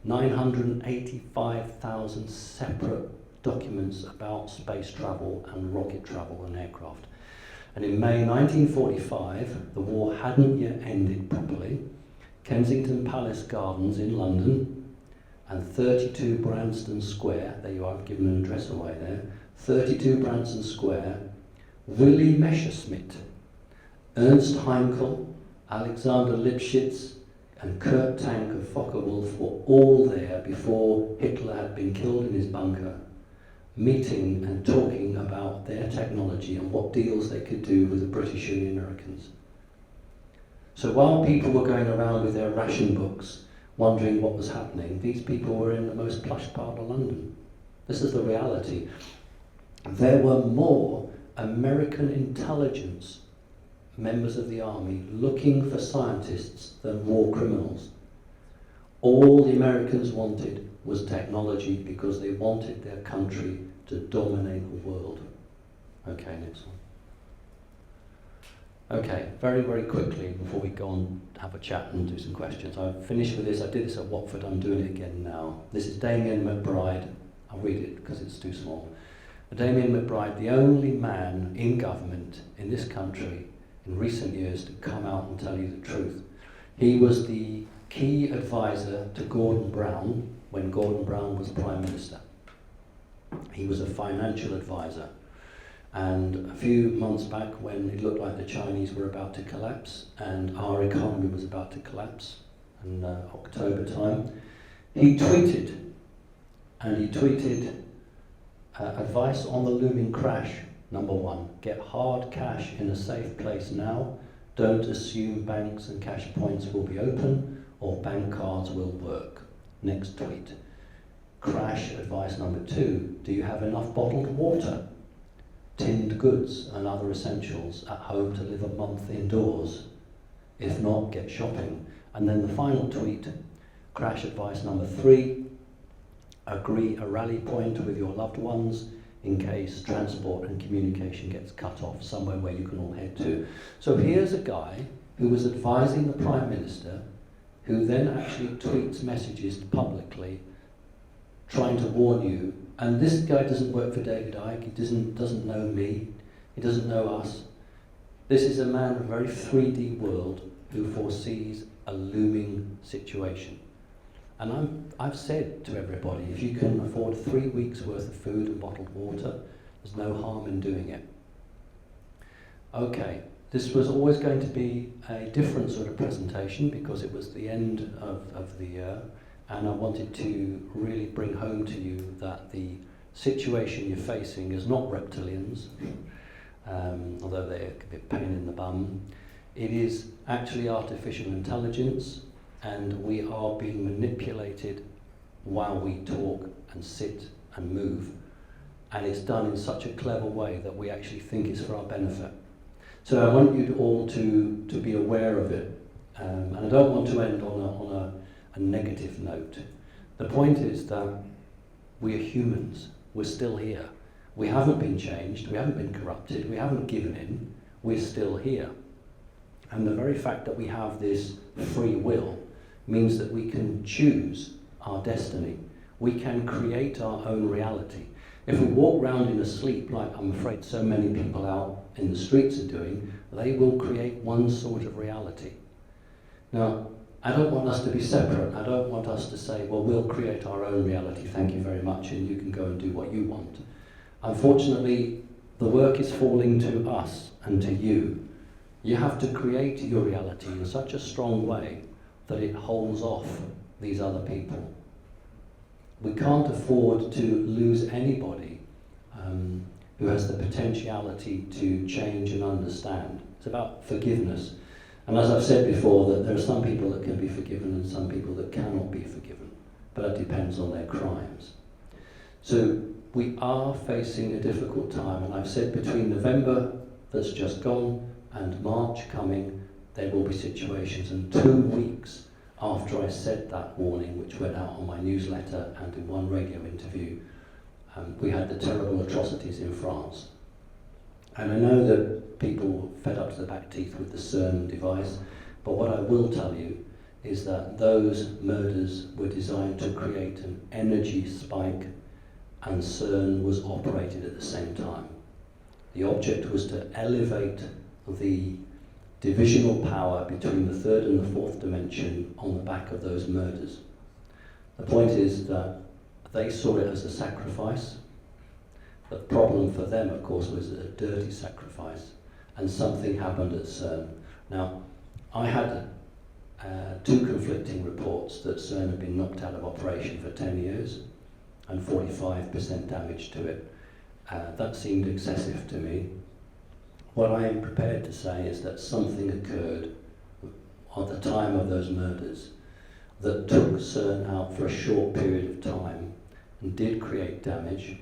985,000 separate documents about space travel and rocket travel and aircraft. And in May 1945, the war hadn't yet ended properly. Kensington Palace Gardens in London and 32 Branston Square, there you are, I've given an address away there, 32 Branston Square, Willy Messerschmitt, Ernst Heinkel, Alexander Lipschitz, and Kurt Tank of Focke-Wulf were all there before Hitler had been killed in his bunker, meeting and talking about their technology and what deals they could do with the British and the Americans. So while people were going around with their ration books, wondering what was happening, these people were in the most plush part of London. This is the reality. There were more American intelligence members of the army looking for scientists than war criminals. All the Americans wanted was technology because they wanted their country to dominate the world. Okay, next one. Okay, very, very quickly before we go on to have a chat and do some questions. I've finished with this. I did this at Watford. I'm doing it again now. This is Damien McBride. I'll read it because it's too small. Damien McBride, the only man in government in this country in recent years to come out and tell you the truth. He was the key advisor to Gordon Brown when Gordon Brown was Prime Minister. He was a financial advisor. And a few months back, when it looked like the Chinese were about to collapse and our economy was about to collapse in October time, he tweeted, advice on the looming crash. Number 1, get hard cash in a safe place now. Don't assume banks and cash points will be open. or bank cards will work. Next tweet. Crash advice number 2. Do you have enough bottled water, tinned goods and other essentials at home to live a month indoors? If not, get shopping. And then the final tweet. Crash advice number 3. Agree a rally point with your loved ones in case transport and communication gets cut off, somewhere where you can all head to. So here's a guy who was advising the Prime Minister, who then actually tweets messages publicly trying to warn you. And this guy doesn't work for David Icke, he doesn't know me, he doesn't know us. This is a man of a very 3D world who foresees a looming situation. And I've said to everybody, if you can afford 3 weeks worth of food and bottled water, there's no harm in doing it. Okay, this was always going to be a different sort of presentation because it was the end of the year, and I wanted to really bring home to you that the situation you're facing is not reptilians, although they're a bit pain in the bum. It is actually artificial intelligence, and we are being manipulated while we talk and sit and move, and it's done in such a clever way that we actually think it's for our benefit. So I want you all to be aware of it, and I don't want to end on a negative note. The point is that we are humans, we're still here. We haven't been changed, we haven't been corrupted, we haven't given in, we're still here. And the very fact that we have this free will means that we can choose our destiny. We can create our own reality. If we walk around in a sleep, like I'm afraid so many people out in the streets are doing, they will create one sort of reality. Now, I don't want us to be separate. I don't want us to say, well, we'll create our own reality, thank you very much, and you can go and do what you want. Unfortunately, the work is falling to us and to you. You have to create your reality in such a strong way that it holds off these other people. We can't afford to lose anybody who has the potentiality to change and understand. It's about forgiveness. And as I've said before, that there are some people that can be forgiven and some people that cannot be forgiven, but it depends on their crimes. So we are facing a difficult time, and I've said between November that's just gone and March coming, there will be situations. And 2 weeks after I said that warning, which went out on my newsletter and in one radio interview, we had the terrible atrocities in France. And I know that people fed up to the back teeth with the CERN device, but what I will tell you is that those murders were designed to create an energy spike, and CERN was operated at the same time. The object was to elevate the divisional power between the third and the fourth dimension on the back of those murders. The point is that they saw it as a sacrifice. The problem for them, of course, was a dirty sacrifice, and something happened at CERN. Now, I had 2 conflicting reports that CERN had been knocked out of operation for 10 years and 45% damage to it. That seemed excessive to me. What I am prepared to say is that something occurred at the time of those murders that took CERN out for a short period of time and did create damage.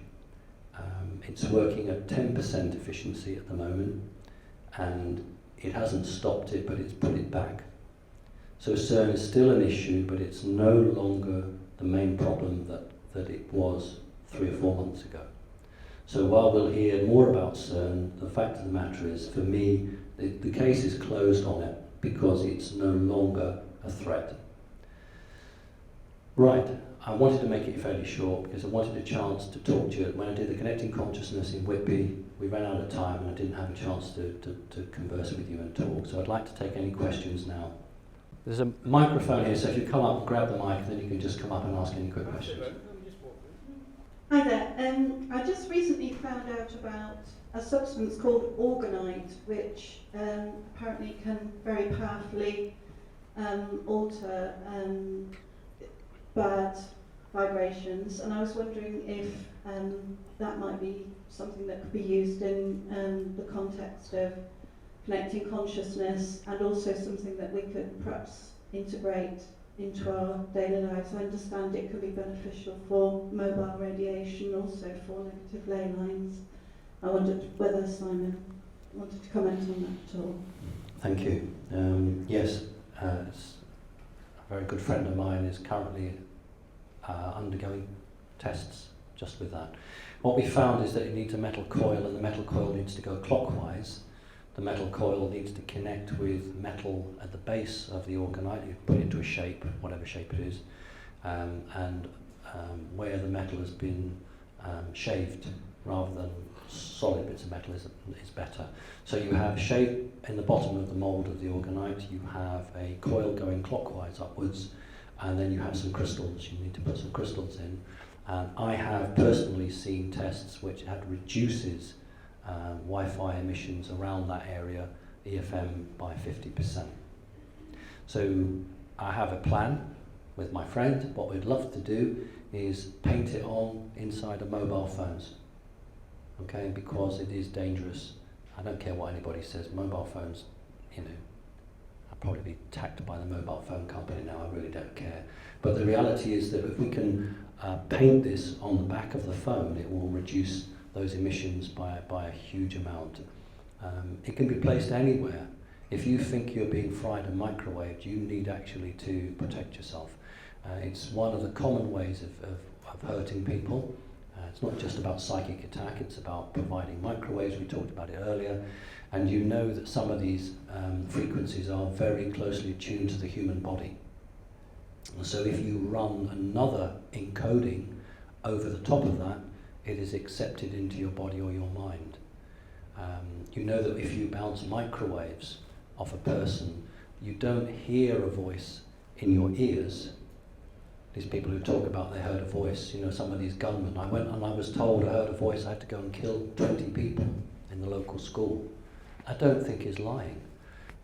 It's working at 10% efficiency at the moment, and it hasn't stopped it, but it's put it back. So CERN is still an issue, but it's no longer the main problem that it was 3 or 4 months ago. So while we'll hear more about CERN, the fact of the matter is, for me, the case is closed on it because it's no longer a threat. Right, I wanted to make it fairly short because I wanted a chance to talk to you. When I did the Connecting Consciousness in Whitby, we ran out of time and I didn't have a chance to converse with you and talk. So I'd like to take any questions now. There's a microphone here, so if you come up and grab the mic, then you can just come up and ask any quick questions. Hi there. I just recently found out about a substance called orgonite, which apparently can very powerfully alter bad vibrations, and I was wondering if that might be something that could be used in the context of connecting consciousness, and also something that we could perhaps integrate into our daily lives. I understand it can be beneficial for mobile radiation, also for negative ley lines. I wondered whether Simon wanted to comment on that at all. Thank you. Yes, it's a very good friend of mine is currently undergoing tests just with that. What we found is that it needs a metal coil, and the metal coil needs to go clockwise. The metal coil needs to connect with metal at the base of the orgonite. You put it into a shape, whatever shape it is, and where the metal has been shaved rather than solid bits of metal is better. So you have shape in the bottom of the mould of the orgonite, you have a coil going clockwise upwards, and then you have some crystals. You need to put some crystals in. And I have personally seen tests which reduces Wi-Fi emissions around that area, EFM, by 50%. So I have a plan with my friend. What we'd love to do is paint it on inside of mobile phones, okay, because it is dangerous. I don't care what anybody says, mobile phones, you know, I'll probably be attacked by the mobile phone company now, I really don't care. But the reality is that if we can paint this on the back of the phone, it will reduce those emissions by a huge amount. It can be placed anywhere. If you think you're being fried and microwaved, you need actually to protect yourself. It's one of the common ways of hurting people. It's not just about psychic attack, it's about providing microwaves. We talked about it earlier. And you know that some of these frequencies are very closely tuned to the human body. So if you run another encoding over the top of that, it is accepted into your body or your mind. You know that if you bounce microwaves off a person, you don't hear a voice in your ears. These people who talk about they heard a voice, you know, some of these gunmen. I went and I was told I heard a voice, I had to go and kill 20 people in the local school. I don't think he's lying.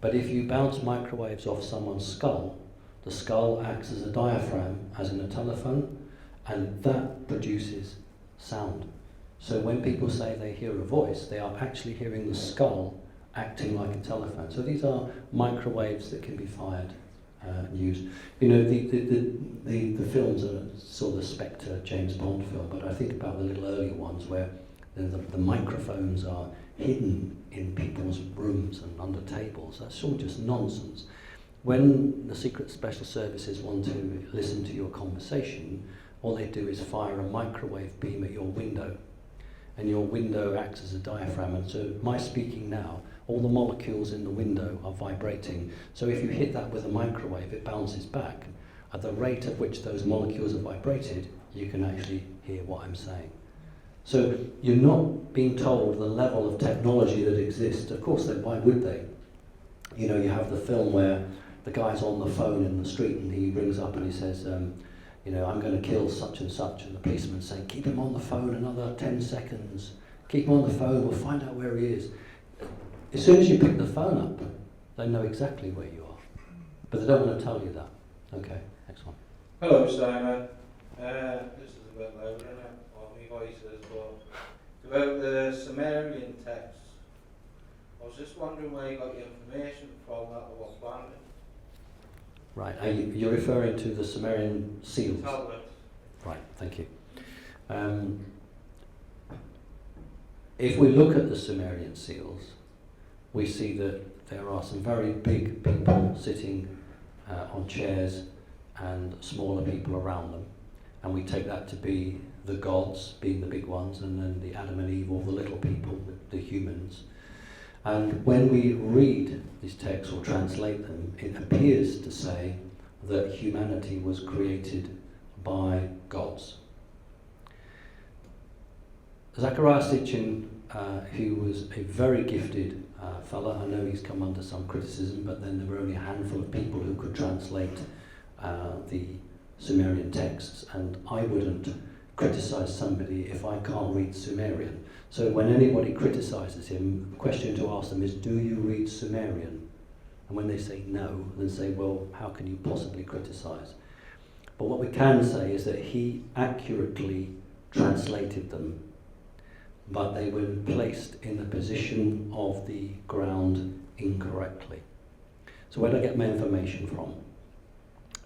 But if you bounce microwaves off someone's skull, the skull acts as a diaphragm, as in a telephone, and that produces sound. So when people say they hear a voice, they are actually hearing the skull acting like a telephone. So these are microwaves that can be fired and used. You know, the films are sort of the Spectre James Bond film, but I think about the little earlier ones where the microphones are hidden in people's rooms and under tables. That's all just nonsense. When the secret special services want to listen to your conversation, all they do is fire a microwave beam at your window, and your window acts as a diaphragm. And so my speaking now, all the molecules in the window are vibrating. So if you hit that with a microwave, it bounces back. At the rate at which those molecules are vibrated, you can actually hear what I'm saying. So you're not being told the level of technology that exists. Of course, why would they? You know, you have the film where the guy's on the phone in the street and he rings up and he says, you know, I'm going to kill such and such, and the policeman's saying, keep him on the phone another 10 seconds. Keep him on the phone, we'll find out where he is. As soon as you pick the phone up, they know exactly where you are. But they don't want to tell you that. Okay, next one. Hello, Simon. This is a bit louder than my voice is, but about the Sumerian texts, I was just wondering where you got your information from that they were planted. Right, you're referring to the Sumerian seals? Tablets. Right, thank you. If we look at the Sumerian seals, we see that there are some very big people sitting on chairs and smaller people around them, and we take that to be the gods being the big ones, and then the Adam and Eve, or the little people, the humans. And when we read these texts or translate them, it appears to say that humanity was created by gods. Zachariah Sitchin, who was a very gifted fella, I know he's come under some criticism, but then there were only a handful of people who could translate the Sumerian texts, and I wouldn't criticize somebody if I can't read Sumerian. So when anybody criticizes him, the question to ask them is, do you read Sumerian? And when they say no, then say, well, how can you possibly criticize? But what we can say is that he accurately translated them, but they were placed in the position of the ground incorrectly. So where do I get my information from?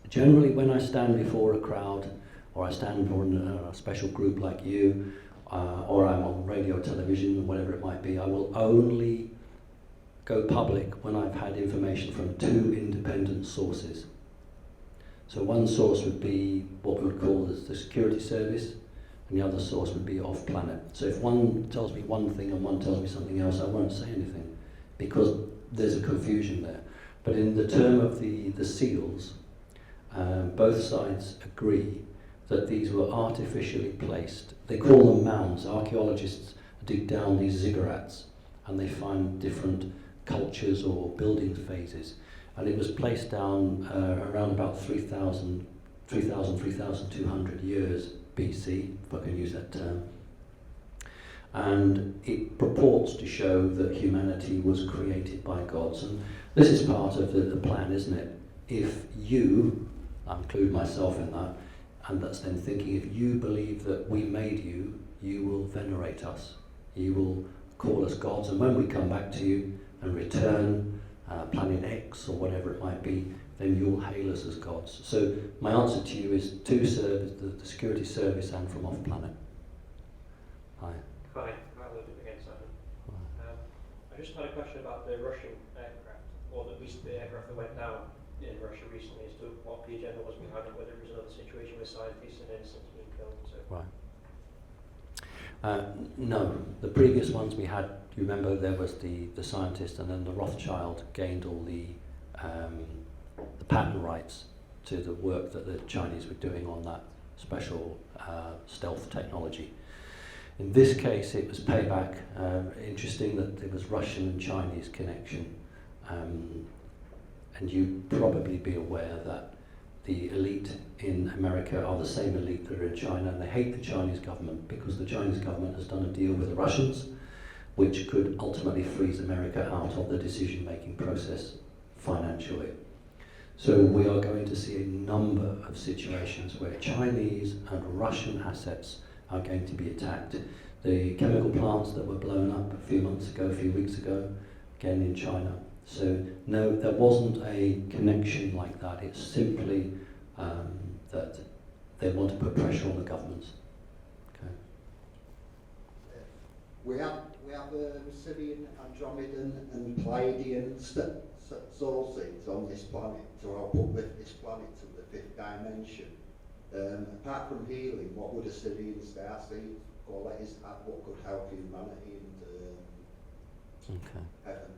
Generally, when I stand before a crowd, or I stand for a special group like you, or I'm on radio, television, whatever it might be, I will only go public when I've had information from 2 independent sources. So one source would be what we would call the security service, and the other source would be off-planet. So if one tells me one thing and one tells me something else, I won't say anything, because there's a confusion there. But in the term of the seals, both sides agree that these were artificially placed. They call them mounds. Archaeologists dig down these ziggurats and they find different cultures or building phases. And it was placed down around about 3,200 years BC, if I can use that term. And it purports to show that humanity was created by gods. And this is part of the plan, isn't it? If you, I include myself in that, and that's then thinking, if you believe that we made you, you will venerate us. You will call us gods, and when we come back to you and return planet X or whatever it might be, then you'll hail us as gods. So my answer to you is to serve the security service and from off-planet. Hi. Hi, Matt Ludwig again, Simon. I just had a question about the Russian aircraft, or at least the aircraft that went down in Russia recently, as to what the agenda was behind it, whether it was another situation with scientists and innocents being killed. So. Right. No, the previous ones we had, you remember there was the scientist, and then the Rothschild gained all the patent rights to the work that the Chinese were doing on that special stealth technology. In this case, it was payback. Interesting that there was Russian and Chinese connection. And you'd probably be aware that the elite in America are the same elite that are in China, and they hate the Chinese government because the Chinese government has done a deal with the Russians, which could ultimately freeze America out of the decision-making process financially. So we are going to see a number of situations where Chinese and Russian assets are going to be attacked. The chemical plants that were blown up a few weeks ago, again in China. So no, there wasn't a connection like that. It's simply that they want to put pressure on the governments. Okay. We have Sirian, Andromedan and Pleiadian sources on this planet to help uplift this planet to the 5th dimension. Apart from healing, what would a Sirian starseed qualities have? What could help humanity and heaven?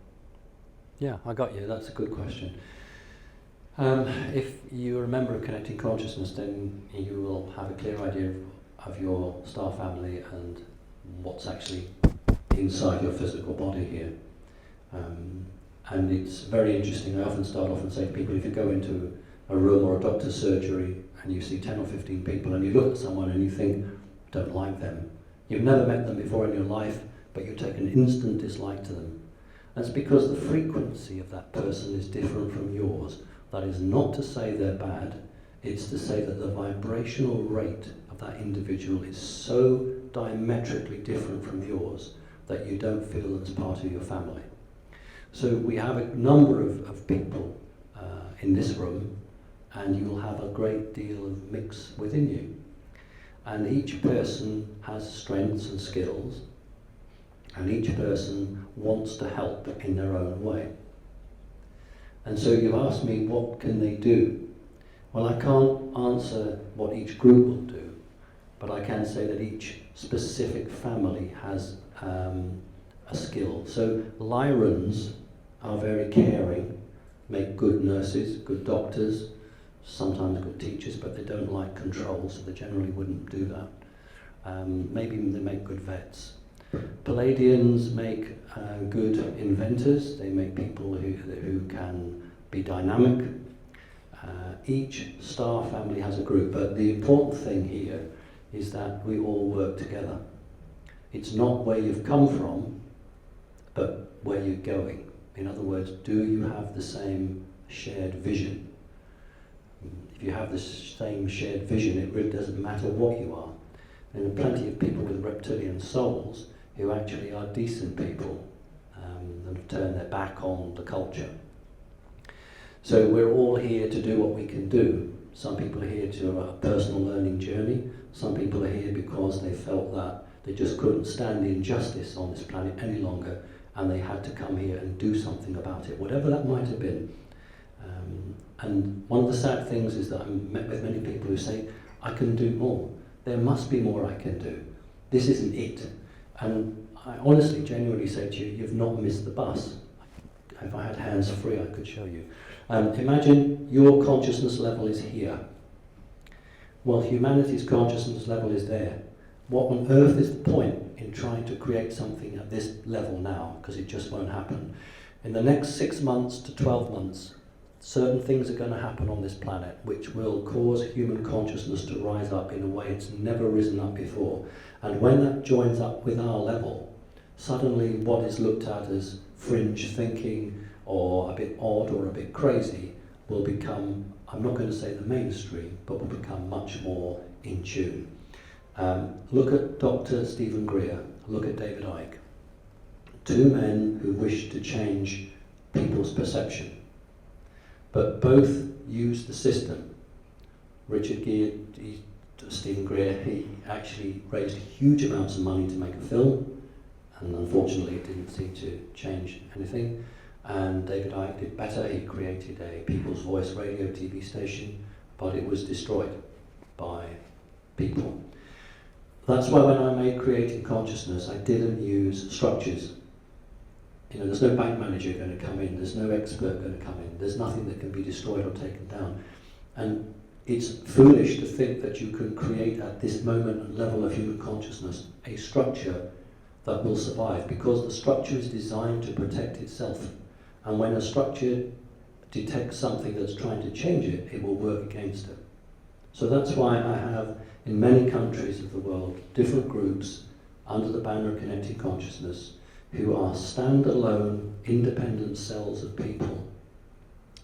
Yeah, I got you. That's a good question. If you remember a connecting consciousness, then you will have a clear idea of your star family and what's actually inside your physical body here. And it's very interesting. I often start off and say to people, if you go into a room or a doctor's surgery and you see 10 or 15 people and you look at someone and you think, don't like them. You've never met them before in your life, but you take an instant dislike to them. That's because the frequency of that person is different from yours. That is not to say they're bad, it's to say that the vibrational rate of that individual is so diametrically different from yours that you don't feel them as part of your family. So we have a number of people in this room, and you'll have a great deal of mix within you. And each person has strengths and skills, and each person wants to help in their own way. And so you've asked me, what can they do? Well, I can't answer what each group will do, but I can say that each specific family has a skill. So Lyrans are very caring, make good nurses, good doctors, sometimes good teachers, but they don't like control, so they generally wouldn't do that. Maybe they make good vets. Palladians make good inventors. They make people who can be dynamic. Each star family has a group, but the important thing here is that we all work together. It's not where you've come from, but where you're going. In other words, do you have the same shared vision? If you have the same shared vision, it really doesn't matter what you are. And there are plenty of people with reptilian souls who actually are decent people and have turned their back on the culture. So we're all here to do what we can do, Some people are here to a personal learning journey. Some people are here because they felt that they just couldn't stand the injustice on this planet any longer, and they had to come here and do something about it, whatever that might have been. And one of the sad things is that I've met with many people who say, I can do more. There must be more I can do. This isn't it. And I honestly, genuinely say to you, you've not missed the bus. If I had hands free, I could show you. Imagine your consciousness level is here. Well, humanity's consciousness level is there. What on earth is the point in trying to create something at this level now? Because it just won't happen. In the next 6 months to 12 months, certain things are going to happen on this planet which will cause human consciousness to rise up in a way it's never risen up before. And when that joins up with our level, suddenly what is looked at as fringe thinking or a bit odd or a bit crazy will become, I'm not going to say the mainstream, but will become much more in tune. Look at Dr. Stephen Greer, look at David Icke. Two men who wish to change people's perception, but both use the system. Richard Gere, Stephen Greer, he actually raised huge amounts of money to make a film, and unfortunately it didn't seem to change anything. And David Icke did better. He created a People's Voice radio TV station, but it was destroyed by people. That's why when I made Creating Consciousness, I didn't use structures. You know, there's no bank manager going to come in, there's no expert going to come in, there's nothing that can be destroyed or taken down. And it's foolish to think that you can create at this moment and level of human consciousness a structure that will survive, because the structure is designed to protect itself. And when a structure detects something that's trying to change it, it will work against it. So that's why I have, in many countries of the world, different groups under the banner of Connecting Consciousness who are standalone, independent cells of people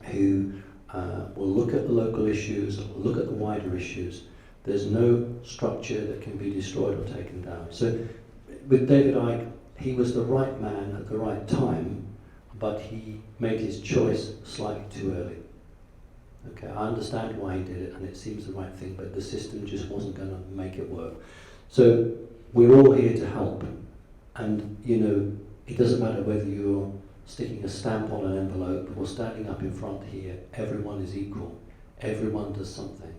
who will look at the local issues, look at the wider issues. There's no structure that can be destroyed or taken down. So with David Icke, he was the right man at the right time, but he made his choice slightly too early. Okay, I understand why he did it, and it seems the right thing, but the system just wasn't going to make it work. So we're all here to help, and you know, it doesn't matter whether you're sticking a stamp on an envelope or standing up in front here. Everyone is equal. Everyone does something,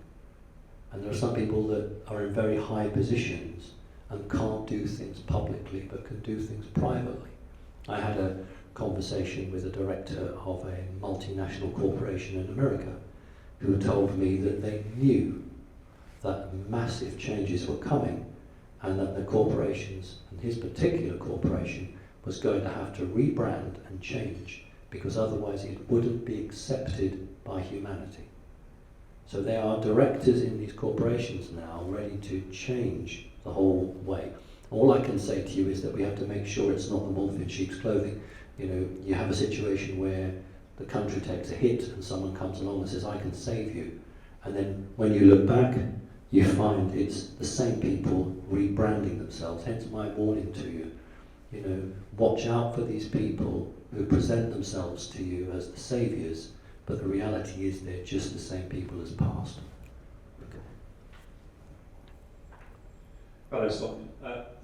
and there are some people that are in very high positions and can't do things publicly, but can do things privately. I had a conversation with a director of a multinational corporation in America who told me that they knew that massive changes were coming, and that the corporations, and his particular corporation, was going to have to rebrand and change, because otherwise it wouldn't be accepted by humanity. So there are directors in these corporations now ready to change the whole way. All I can say to you is that we have to make sure it's not the wolf in sheep's clothing. You know, you have a situation where the country takes a hit and someone comes along and says, I can save you. And then when you look back, you find it's the same people rebranding themselves. Hence my warning to you. You know, watch out for these people who present themselves to you as the saviours, but the reality is they're just the same people as past. Okay. Hello, Simon.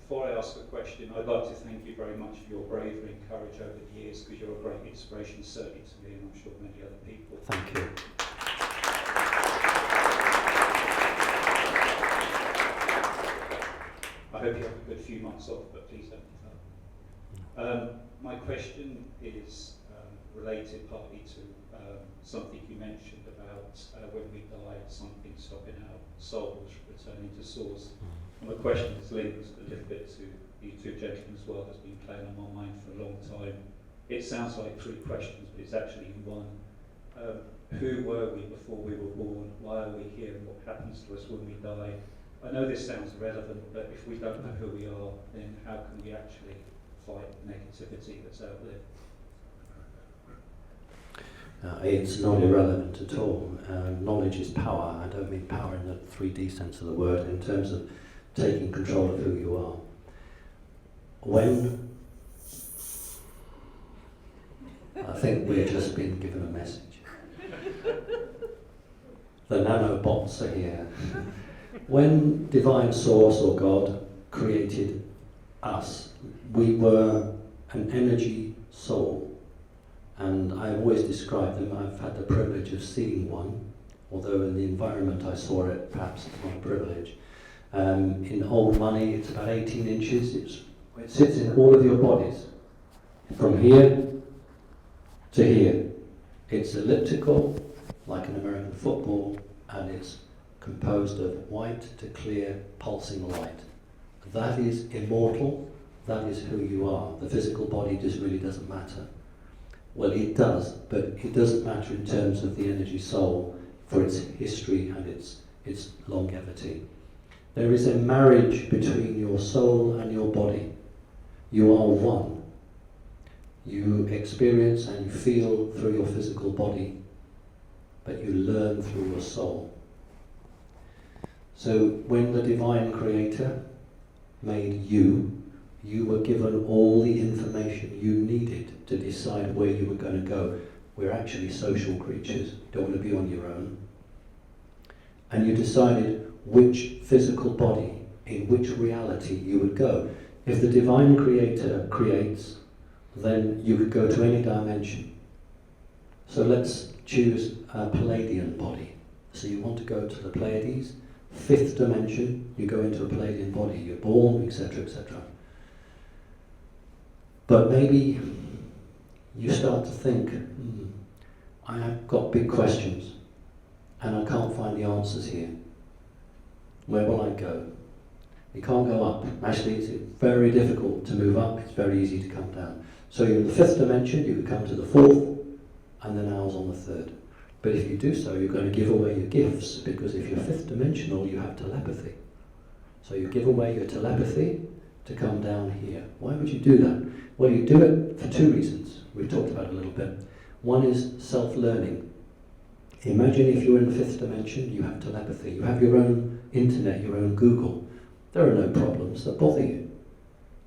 Before I ask a question, I'd like to thank you very much for your bravery and courage over the years, because you're a great inspiration, certainly to me, and I'm sure many other people. Thank you. I hope you have a good few months off, but please don't give up. My question is related partly to something you mentioned about when we die, something stopping our souls returning to source. And my question is linked a little bit to you two gentlemen as well, has been playing on my mind for a long time. It sounds like three questions, but it's actually one. Who were we before we were born? Why are we here? And what happens to us when we die? I know this sounds irrelevant, but if we don't know who we are, then how can we actually fight the negativity that's out there? It's not irrelevant at all. Knowledge is power. I don't mean power in the 3D sense of the word, in terms of taking control of who you are. When I think we've just been given a message. The nanobots are here. When Divine Source or God created us, we were an energy soul. And I've always described them, I've had the privilege of seeing one, although in the environment I saw it, perhaps it's not a privilege. In old money, it's about 18 inches. It sits in all of your bodies, from here to here. It's elliptical, like an American football, and it's composed of white to clear pulsing light. That is immortal, that is who you are. The physical body just really doesn't matter. Well, it does, but it doesn't matter in terms of the energy soul for its history and its longevity. There is a marriage between your soul and your body. You are one. You experience and you feel through your physical body, but you learn through your soul. So when the Divine Creator made you, you were given all the information you needed to decide where you were going to go. We're actually social creatures, don't want to be on your own. And you decided which physical body, in which reality you would go. If the Divine Creator creates, then you could go to any dimension. So let's choose a Palladian body. So you want to go to the Pleiades, 5th dimension, you go into a Palladian body, you're born, etc., etc. But maybe you start to think, I have got big questions and I can't find the answers here. Where will I go? You can't go up. Actually, it's very difficult to move up, it's very easy to come down. So you're in the 5th dimension, you could come to the 4th, and then Owl's on the 3rd. But if you do so, you're going to give away your gifts, because if you're 5th dimensional, you have telepathy. So you give away your telepathy to come down here. Why would you do that? Well, you do it for 2 reasons. We've talked about it a little bit. One is self-learning. Imagine if you're in the 5th dimension, you have telepathy, you have your own internet, your own Google. There are no problems that bother you.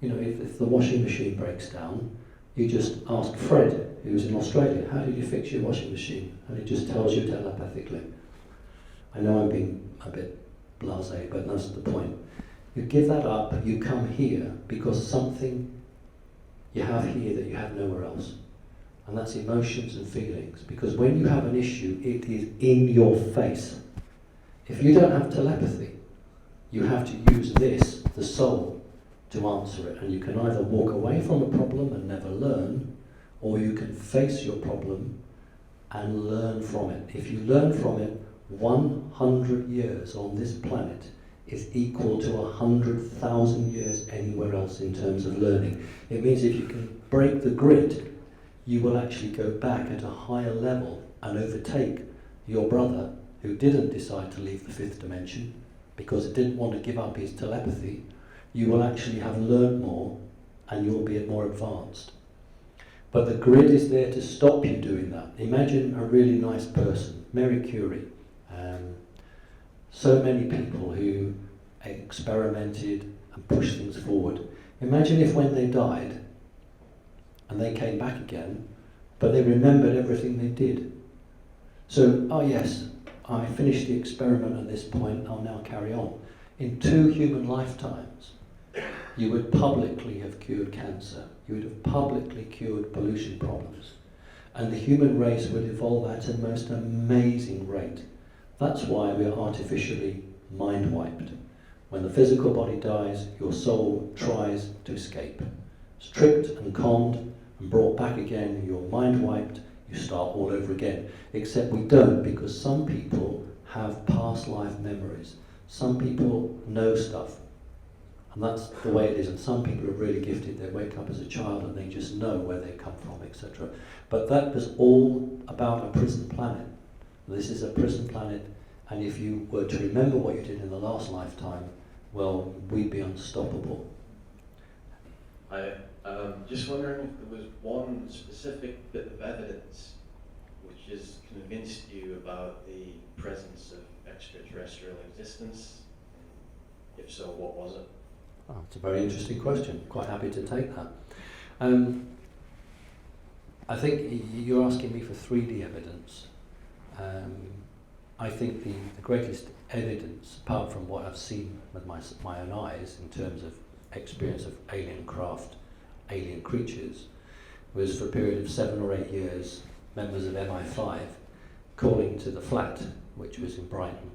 You know, if the washing machine breaks down, you just ask Fred, who's in Australia, how did you fix your washing machine? And it just tells you telepathically. I know I'm being a bit blasé, but that's the point. You give that up, you come here because something you have here that you have nowhere else. And that's emotions and feelings. Because when you have an issue, it is in your face. If you don't have telepathy, you have to use this, the soul, to answer it. And you can either walk away from a problem and never learn, or you can face your problem and learn from it. If you learn from it, 100 years on this planet is equal to 100,000 years anywhere else in terms of learning. It means if you can break the grid, you will actually go back at a higher level and overtake your brother who didn't decide to leave the 5th dimension because he didn't want to give up his telepathy. You will actually have learned more and you'll be more advanced. But the grid is there to stop you doing that. Imagine a really nice person, Marie Curie. So many people who experimented and pushed things forward. Imagine if when they died, and they came back again, but they remembered everything they did. So, oh yes, I finished the experiment at this point, I'll now carry on. In 2 human lifetimes, you would publicly have cured cancer. You would have publicly cured pollution problems. And the human race would evolve at a most amazing rate. That's why we are artificially mind-wiped. When the physical body dies, your soul tries to escape. It's tricked and conned and brought back again, you're mind-wiped, you start all over again. Except we don't, because some people have past life memories. Some people know stuff. And that's the way it is. And some people are really gifted. They wake up as a child and they just know where they come from, etc. But that was all about a prison planet. This is a prison planet, and if you were to remember what you did in the last lifetime, well, we'd be unstoppable. Just wondering if there was one specific bit of evidence which has convinced you about the presence of extraterrestrial existence. If so, what was it? Oh, it's a very interesting question. Quite happy to take that. I think you're asking me for 3D evidence. I think the greatest evidence, apart from what I've seen with my own eyes in terms of experience of alien craft, alien creatures, was for a period of 7 or 8 years, members of MI5 calling to the flat, which was in Brighton,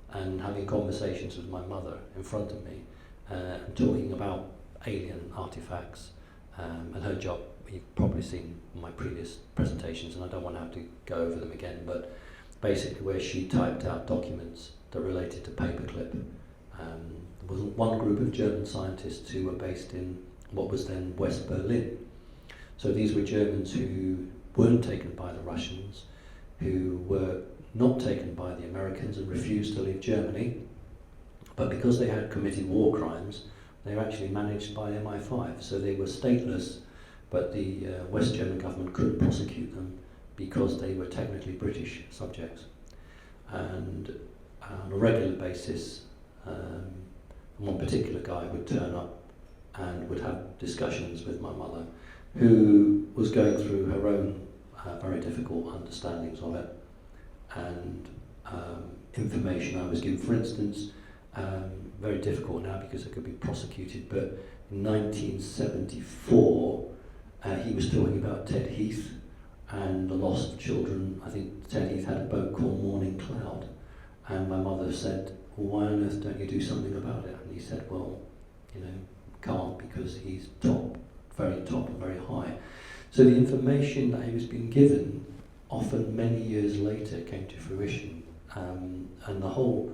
and having conversations with my mother in front of me, and talking about alien artifacts, and her job. You've probably seen my previous presentations, and I don't want to have to go over them again, but basically where she typed out documents that related to paperclip. There was one group of German scientists who were based in what was then West Berlin. So these were Germans who weren't taken by the Russians, who were not taken by the Americans and refused to leave Germany, but because they had committed war crimes, they were actually managed by MI5. So they were stateless, but the West German government couldn't prosecute them because they were technically British subjects. And on a regular basis, one particular guy would turn up and would have discussions with my mother, who was going through her own very difficult understandings of it, and information I was given. For instance, very difficult now because it could be prosecuted, but in 1974 he was talking about Ted Heath and the loss of children. I think Ted Heath had a boat called Morning Cloud, and my mother said, well, why on earth don't you do something about it? And he said, well, you know, can't, because he's very top and very high. So the information that he was being given often many years later came to fruition, and the whole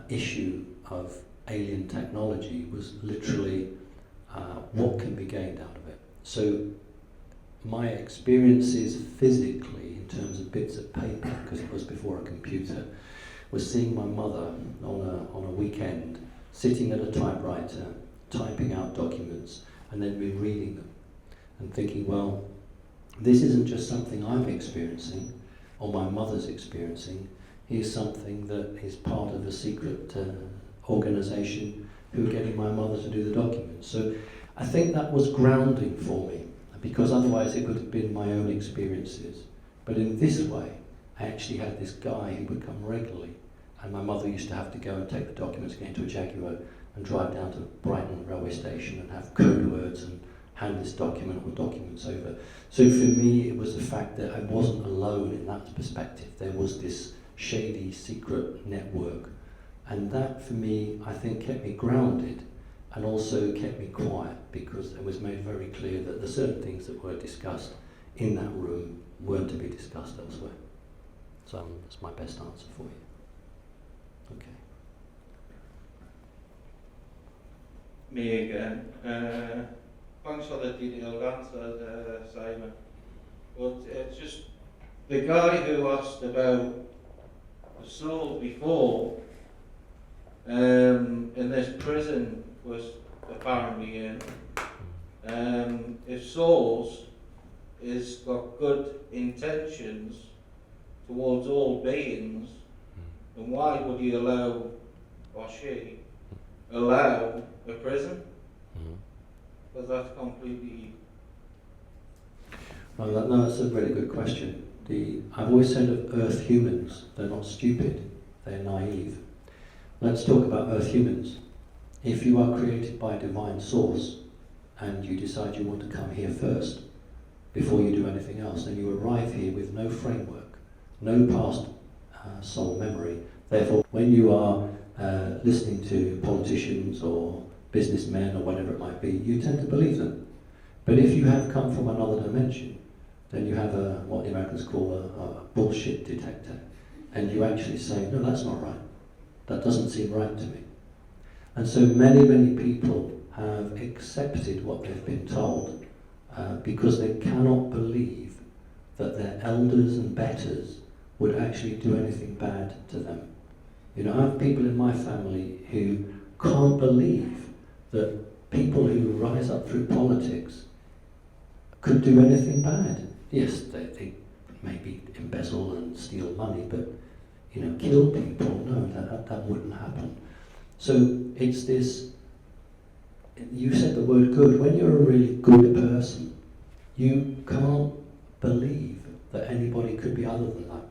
issue of alien technology was literally what can be gained out of it. So my experiences physically, in terms of bits of paper, because it was before a computer, was seeing my mother on a weekend sitting at a typewriter, typing out documents, and then rereading them, and thinking, well, this isn't just something I'm experiencing, or my mother's experiencing. Here's something that is part of a secret organisation who are getting my mother to do the documents. So I think that was grounding for me, because otherwise it would have been my own experiences. But in this way, I actually had this guy who would come regularly, and my mother used to have to go and take the documents, get into a Jaguar, and drive down to Brighton railway station and have code words and hand this document or documents over. So for me, it was the fact that I wasn't alone in that perspective. There was this shady, secret network. And that, for me, I think kept me grounded and also kept me quiet, because it was made very clear that the certain things that were discussed in that room weren't to be discussed elsewhere. So that's my best answer for you. Okay. Me again. Thanks for the detailed answer, Simon. But it's just the guy who asked about the soul before, in this prison was apparently in. If souls is got good intentions towards all beings, then why would he allow, or she, allow a prison? Because that's completely... Well, no, that's a really good question. I've always said of Earth humans, they're not stupid, they're naive. Let's talk about Earth humans. If you are created by a divine source and you decide you want to come here first, before you do anything else, then you arrive here with no framework, no past soul memory. Therefore, when you are listening to politicians or businessmen or whatever it might be, you tend to believe them. But if you have come from another dimension, then you have what the Americans call a bullshit detector, and you actually say, no, that's not right. That doesn't seem right to me. And so many people have accepted what they've been told because they cannot believe that their elders and betters would actually do anything bad to them. You know, I have people in my family who can't believe that people who rise up through politics could do anything bad. Yes, they maybe embezzle and steal money, but, you know, kill people, no, that wouldn't happen. So it's this, you said the word good. When you're a really good person, you can't believe that anybody could be other than that.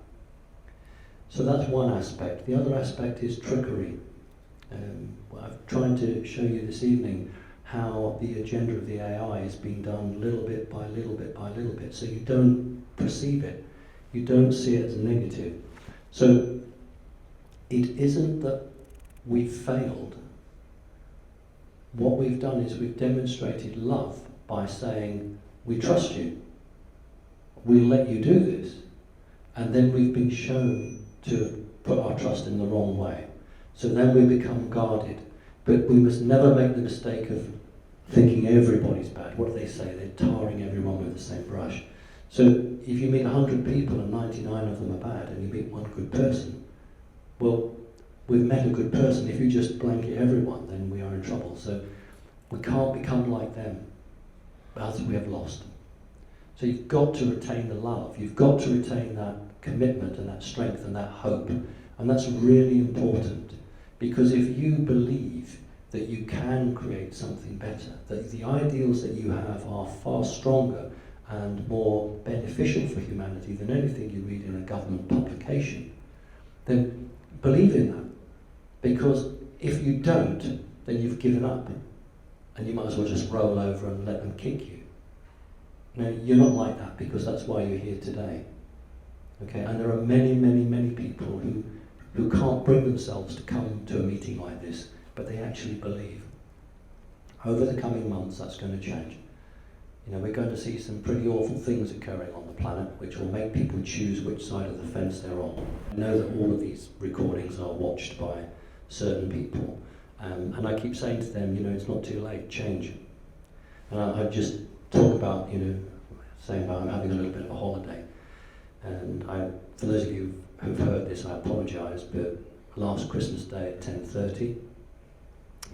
So that's one aspect. The other aspect is trickery. I'm trying to show you this evening how the agenda of the AI is being done little bit by little bit by little bit, so you don't perceive it. You don't see it as negative. So it isn't that we've failed. What we've done is we've demonstrated love by saying, we trust you, we'll let you do this. And then we've been shown to put our trust in the wrong way. So then we become guarded. But we must never make the mistake of thinking everybody's bad. What do they say? They're tarring everyone with the same brush. So if you meet 100 people and 99 of them are bad, and you meet one good person, well, we've met a good person. If you just blanket everyone, then we are in trouble. So we can't become like them, else we have lost. So you've got to retain the love. You've got to retain that commitment and that strength and that hope. And that's really important, because if you believe that you can create something better, that the ideals that you have are far stronger and more beneficial for humanity than anything you read in a government publication, then believe in that. Because if you don't, then you've given up, and you might as well just roll over and let them kick you. No, you're not like that, because that's why you're here today. Okay, and there are many, many, many people who can't bring themselves to come to a meeting like this, but they actually believe. Over the coming months, that's going to change. You know, we're going to see some pretty awful things occurring on the planet, which will make people choose which side of the fence they're on. I know that all of these recordings are watched by certain people, and I keep saying to them, you know, it's not too late, change. And I just talk about, you know, saying about I'm having a little bit of a holiday. And for those of you who've heard this, I apologise, but last Christmas Day at 10:30,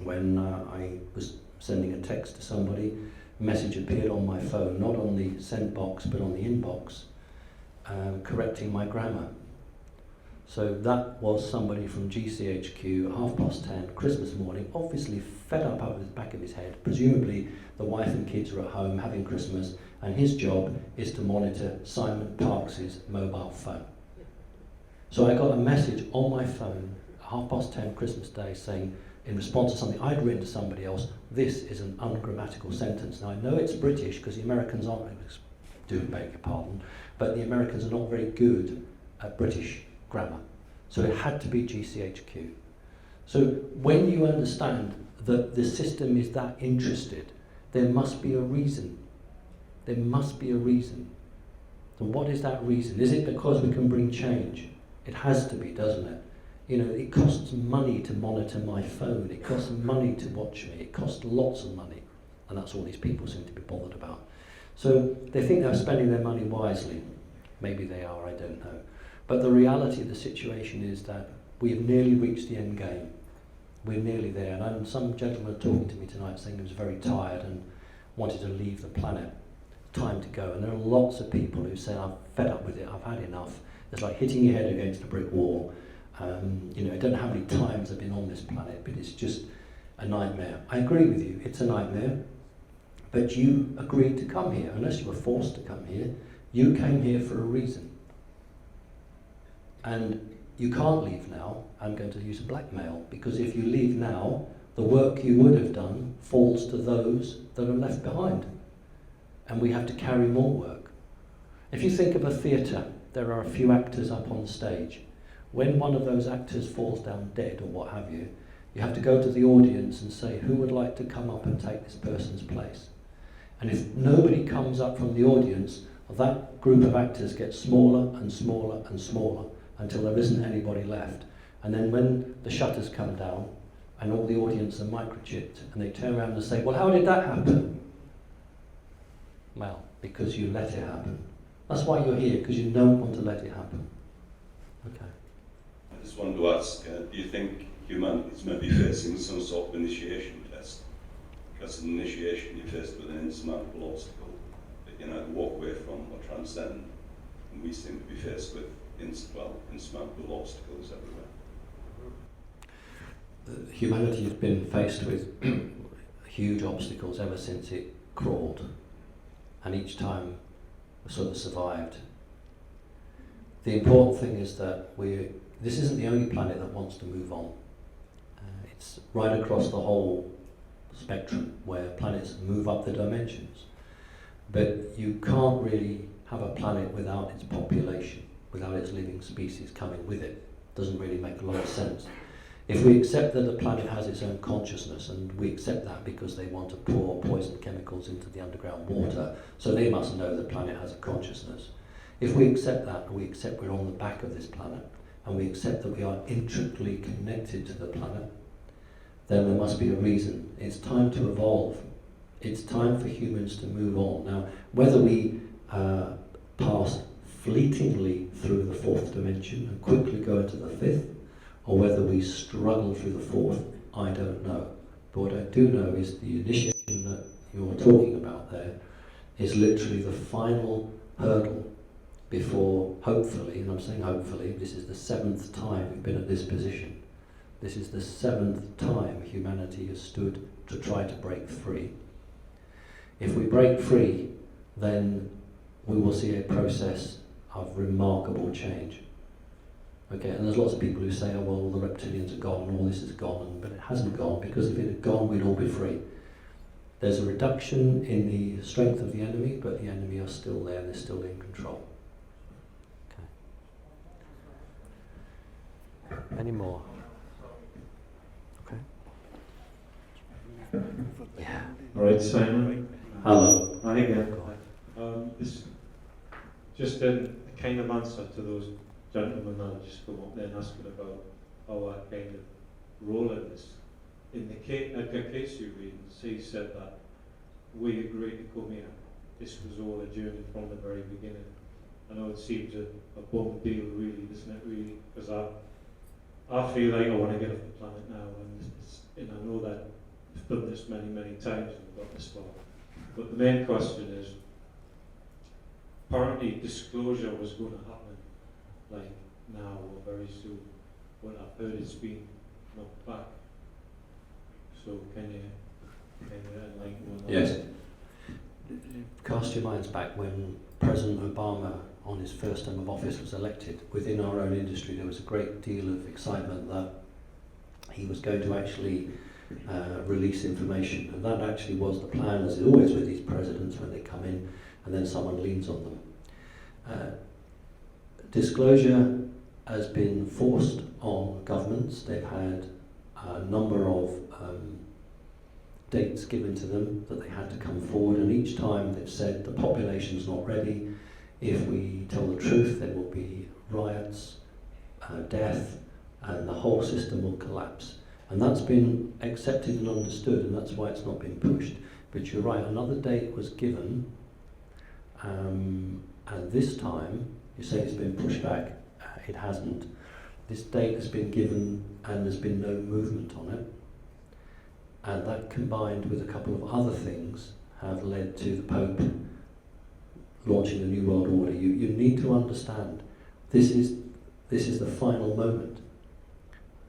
when I was sending a text to somebody, a message appeared on my phone, not on the send box, but on the inbox, correcting my grammar. So that was somebody from GCHQ at 10:30, Christmas morning, obviously fed up out of the back of his head. Presumably the wife and kids are at home having Christmas, and his job is to monitor Simon Parkes' mobile phone. So I got a message on my phone at 10:30 Christmas Day saying, in response to something I'd written to somebody else, this is an ungrammatical sentence. Now I know it's British, because the Americans aren't, do beg your pardon, but the Americans are not very good at British grammar. So it had to be GCHQ. So when you understand that the system is that interested, there must be a reason. There must be a reason. And what is that reason? Is it because we can bring change? It has to be, doesn't it? You know, it costs money to monitor my phone. It costs money to watch me. It costs lots of money. And that's all these people seem to be bothered about. So they think they're spending their money wisely. Maybe they are, I don't know. But the reality of the situation is that we have nearly reached the end game. We're nearly there. And some gentleman talking to me tonight saying he was very tired and wanted to leave the planet. Time to go. And there are lots of people who say, I'm fed up with it, I've had enough. It's like hitting your head against a brick wall. You know, I don't know how many times I've been on this planet, but it's just a nightmare. I agree with you, it's a nightmare. But you agreed to come here, unless you were forced to come here. You came here for a reason. And you can't leave now. I'm going to use blackmail, because if you leave now, the work you would have done falls to those that are left behind. And we have to carry more work. If you think of a theatre, there are a few actors up on stage. When one of those actors falls down dead or what have you, you have to go to the audience and say, who would like to come up and take this person's place? And if nobody comes up from the audience, that group of actors gets smaller and smaller and smaller until there isn't anybody left. And then when the shutters come down and all the audience are microchipped, and they turn around and say, well, how did that happen? Well, because you let it happen. That's why you're here, because you don't want to let it happen. Okay. I just wanted to ask, do you think humanity is maybe facing some sort of initiation test? Because in initiation you're faced with an insurmountable obstacle that you can either walk away from or transcend. And we seem to be faced with insurmountable obstacles everywhere. Humanity has been faced with huge obstacles ever since it crawled. And each time we sort of survived. The important thing is that we're this isn't the only planet that wants to move on. It's right across the whole spectrum where planets move up the dimensions. But you can't really have a planet without its population, without its living species coming with it. Doesn't really make a lot of sense. If we accept that the planet has its own consciousness, and we accept that because they want to pour poison chemicals into the underground water, so they must know the planet has a consciousness. If we accept that, and we accept we're on the back of this planet, and we accept that we are intricately connected to the planet, then there must be a reason. It's time to evolve. It's time for humans to move on. Now, whether we pass fleetingly through the fourth dimension and quickly go into the fifth, or whether we struggle through the fourth, I don't know. But what I do know is the initiation that you're talking about there is literally the final hurdle before, hopefully, and I'm saying hopefully, this is the 7th time we've been at this position. This is the 7th time humanity has stood to try to break free. If we break free, then we will see a process of remarkable change. Okay, and there's lots of people who say, oh well, the reptilians are gone and all this is gone, but it hasn't gone, because if it had gone, we'd all be free. There's a reduction in the strength of the enemy, but the enemy are still there, they're still in control. Okay. Any more? Okay. Yeah. All right, Simon. Hello. Hi again. This just a kind of answer to those gentlemen that just come up there and asking about our kind of role in this. In the Edgar Cayce you read, he said that we agreed to come here. This was all a journey from the very beginning. I know it seems a bum deal, really, doesn't it? Really, because I feel like I want to get off the planet now, and I know that I've done this many times and got this far. But the main question is, apparently disclosure was going to happen, like now or very soon. But I've heard it's been knocked back. So can you enlighten me on that? Yes. Cast your minds back when President Obama, on his first term of office, was elected. Within our own industry, there was a great deal of excitement that he was going to actually release information, and that actually was the plan, as is always with these presidents when they come in, and then someone leans on them. Disclosure has been forced on governments. They've had a number of dates given to them that they had to come forward, and each time they've said the population's not ready. If we tell the truth, there will be riots, death, and the whole system will collapse. And that's been accepted and understood, and that's why it's not been pushed. But you're right, another date was given, and this time, you say it's been pushed back, it hasn't. This date has been given and there's been no movement on it. And that, combined with a couple of other things, have led to the Pope launching the New World Order. You need to understand, this is the final moment.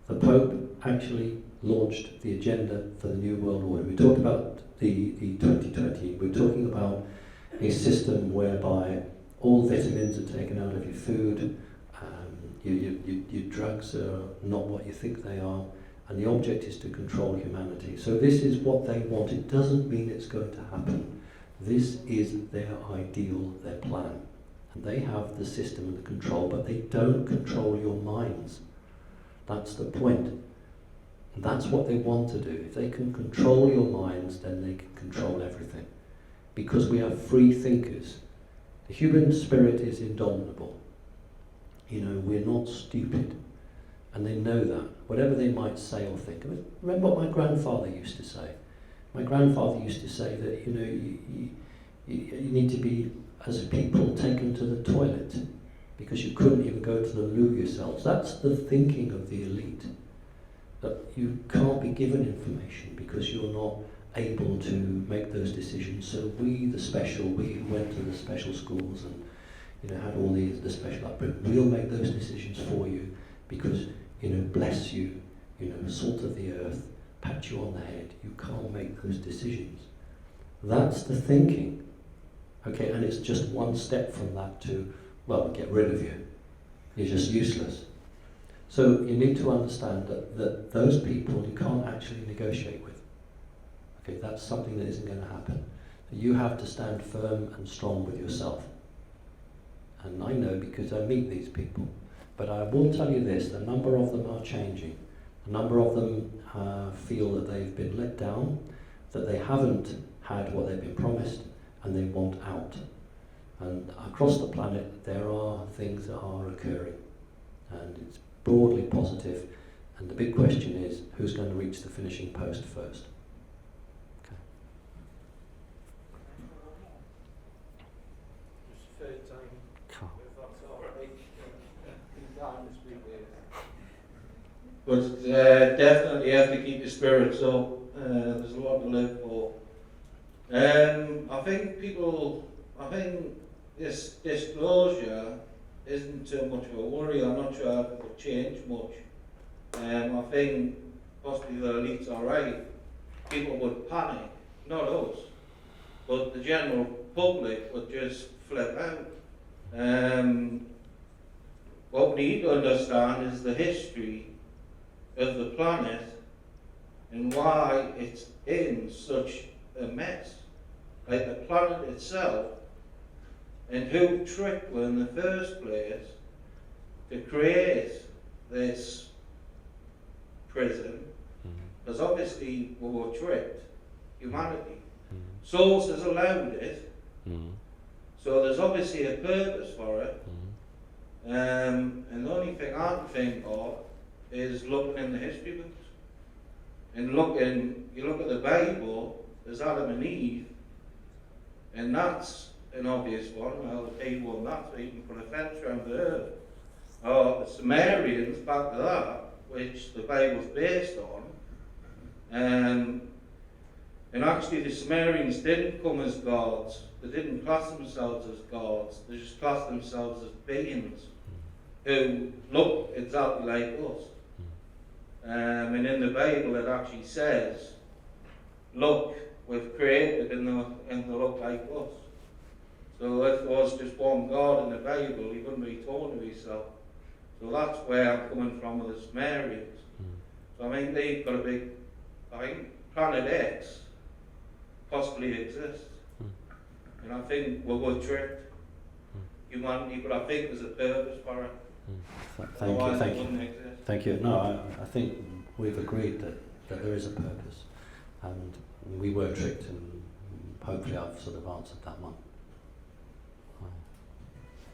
The Pope actually launched the agenda for the New World Order. We talked about the 2020. We're talking about a system whereby all vitamins are taken out of your food, your drugs are not what you think they are, and the object is to control humanity. So this is what they want. It doesn't mean it's going to happen. This is their ideal, their plan. And they have the system and the control, but they don't control your minds. That's the point. And that's what they want to do. If they can control your minds, then they can control everything. Because we have free thinkers. The human spirit is indomitable. You know, we're not stupid. And they know that. Whatever they might say or think. I mean, remember what my grandfather used to say. My grandfather used to say that, you know, you need to be, as a people, taken to the toilet because you couldn't even go to the loo yourselves. That's the thinking of the elite. That you can't be given information because you're not able to make those decisions. So we, the special, we who went to the special schools and, you know, had all the special upbringing, we'll make those decisions for you because, you know, bless you, you know, salt of the earth, pat you on the head. You can't make those decisions. That's the thinking. Okay, and it's just one step from that to, well, get rid of you. You're just useless. So you need to understand that those people you can't actually negotiate with. Okay, that's something that isn't going to happen. You have to stand firm and strong with yourself. And I know because I meet these people. But I will tell you this, a number of them are changing. A number of them feel that they've been let down, that they haven't had what they've been promised, and they want out. And across the planet there are things that are occurring. And it's broadly positive. And the big question is, who's going to reach the finishing post first? Just third time, if that's all right. Time to speak there. But definitely have to keep your spirits up. There's a lot to live for. I think this disclosure isn't too much of a worry. I'm not sure if it will change much. I think possibly the elites are right. People would panic, not us, but the general public would just flip out. What we need to understand is the history of the planet and why it's in such a mess. Like the planet itself, and who tricked her in the first place to create this prison, because obviously we were tricked, humanity. Source has allowed it, so there's obviously a purpose for it. And the only thing I can think of is looking in the history books. And you look at the Bible, there's Adam and Eve, and that's an obvious one. Well, the people and that, so you can put a fence around the earth. Or the Sumerians, back to that, which the Bible's based on. And actually the Sumerians didn't come as gods. They didn't class themselves as gods. They just classed themselves as beings who look exactly like us. And in the Bible it actually says, look, we've created and they look like us. So if there was just one God in the Bible, he wouldn't be torn to himself. So that's where I'm coming from with the Sumerians. So I mean, they've got a big, I think Planet X possibly exists. And I think we were tricked, humanity, but I think there's a purpose for it. Thank you. No, I think we've agreed that there is a purpose, and we were tricked, and hopefully I've sort of answered that one.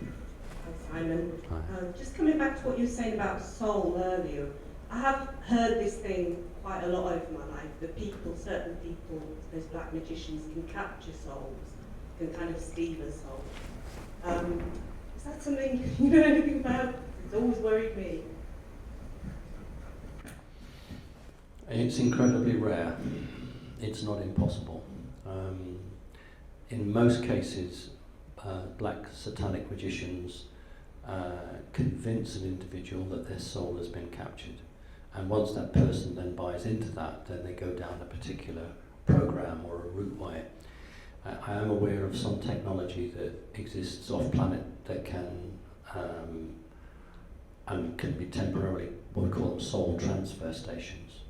Hi Simon. Just coming back to what you were saying about soul earlier, I have heard this thing quite a lot over my life, that certain people, those black magicians, can capture souls, can kind of steal a soul. Is that something you know anything about? It's always worried me. It's incredibly rare. It's not impossible. In most cases, black satanic magicians convince an individual that their soul has been captured. And once that person then buys into that, then they go down a particular program or a route by it. I am aware of some technology that exists off planet that can and can be temporarily, what we call them soul transfer stations,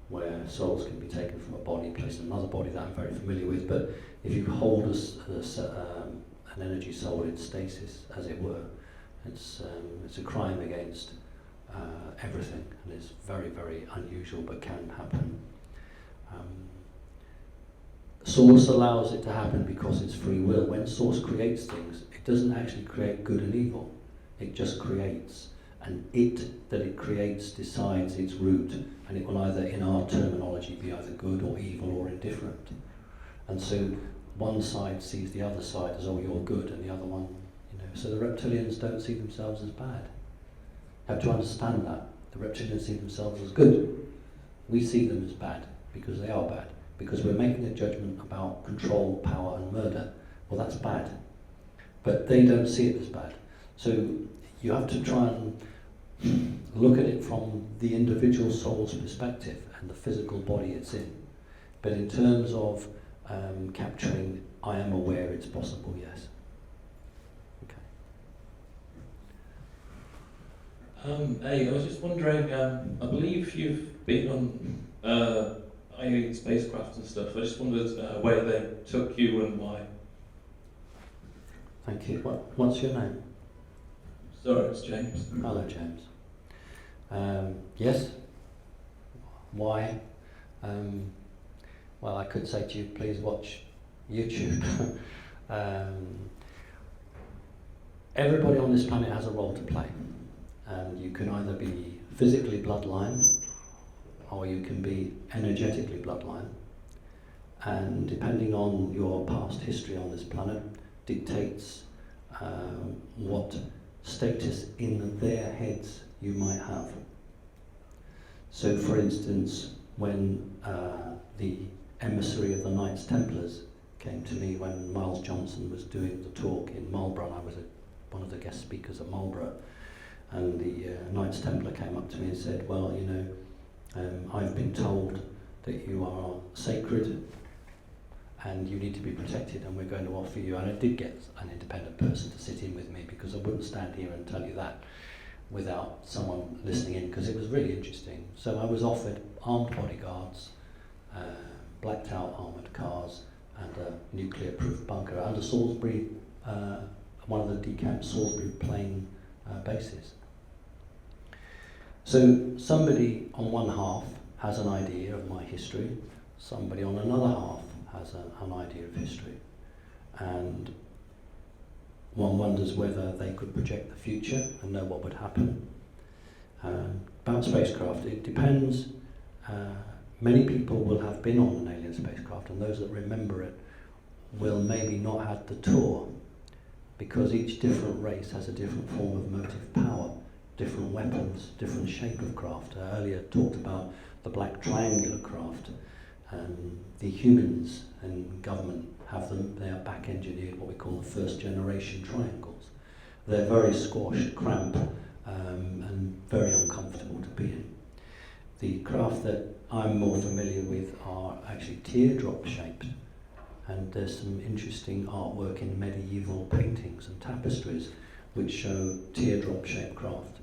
where souls can be taken from a body, placed in another body that I'm very familiar with. But if you hold an energy soul in stasis, as it were, it's a crime against everything, and it's very, very unusual, but can happen. Source allows it to happen because it's free will. When Source creates things, it doesn't actually create good and evil. It just creates. And that it creates decides its route, and it will either, in our terminology, be either good or evil or indifferent. And so one side sees the other side as, oh, you're good, and the other one, so the reptilians don't see themselves as bad. You have to understand that. The reptilians see themselves as good. We see them as bad because they are bad. Because we're making a judgment about control, power and murder. Well, that's bad. But they don't see it as bad. So you have to try and look at it from the individual soul's perspective and the physical body it's in. But in terms of capturing, I am aware it's possible, yes. Hey, I was just wondering, I believe you've been on alien spacecraft and stuff. I just wondered where they took you and why. Thank you. What's your name? Sorry, it's James. Hello, James. Yes. Why? Well, I could say to you, please watch YouTube. Everybody on this planet has a role to play, and you can either be physically bloodline, or you can be energetically bloodline, and depending on your past history on this planet dictates what status in their heads you might have. So for instance, when the emissary of the Knights Templars came to me when Miles Johnson was doing the talk in Marlborough, and I was one of the guest speakers at Marlborough, and the Knights Templar came up to me and said, well, you know, I've been told that you are sacred and you need to be protected, and we're going to offer you, and I did get an independent person to sit in with me, because I wouldn't stand here and tell you that without someone listening in, because it was really interesting. So I was offered armed bodyguards, blacked out armoured cars, and a nuclear-proof bunker under Salisbury, one of the decamped Salisbury plane bases. So somebody on one half has an idea of my history, somebody on another half has an idea of history, and one wonders whether they could project the future and know what would happen. About spacecraft, it depends. Many people will have been on an alien spacecraft, and those that remember it will maybe not have the tour, because each different race has a different form of motive power, different weapons, different shape of craft. I earlier talked about the black triangular craft. The humans and government have them, they are back engineered, what we call the first generation triangles. They're very squashed, cramped, and very uncomfortable to be in. The craft that I'm more familiar with are actually teardrop shaped, and there's some interesting artwork in medieval paintings and tapestries which show teardrop shaped craft,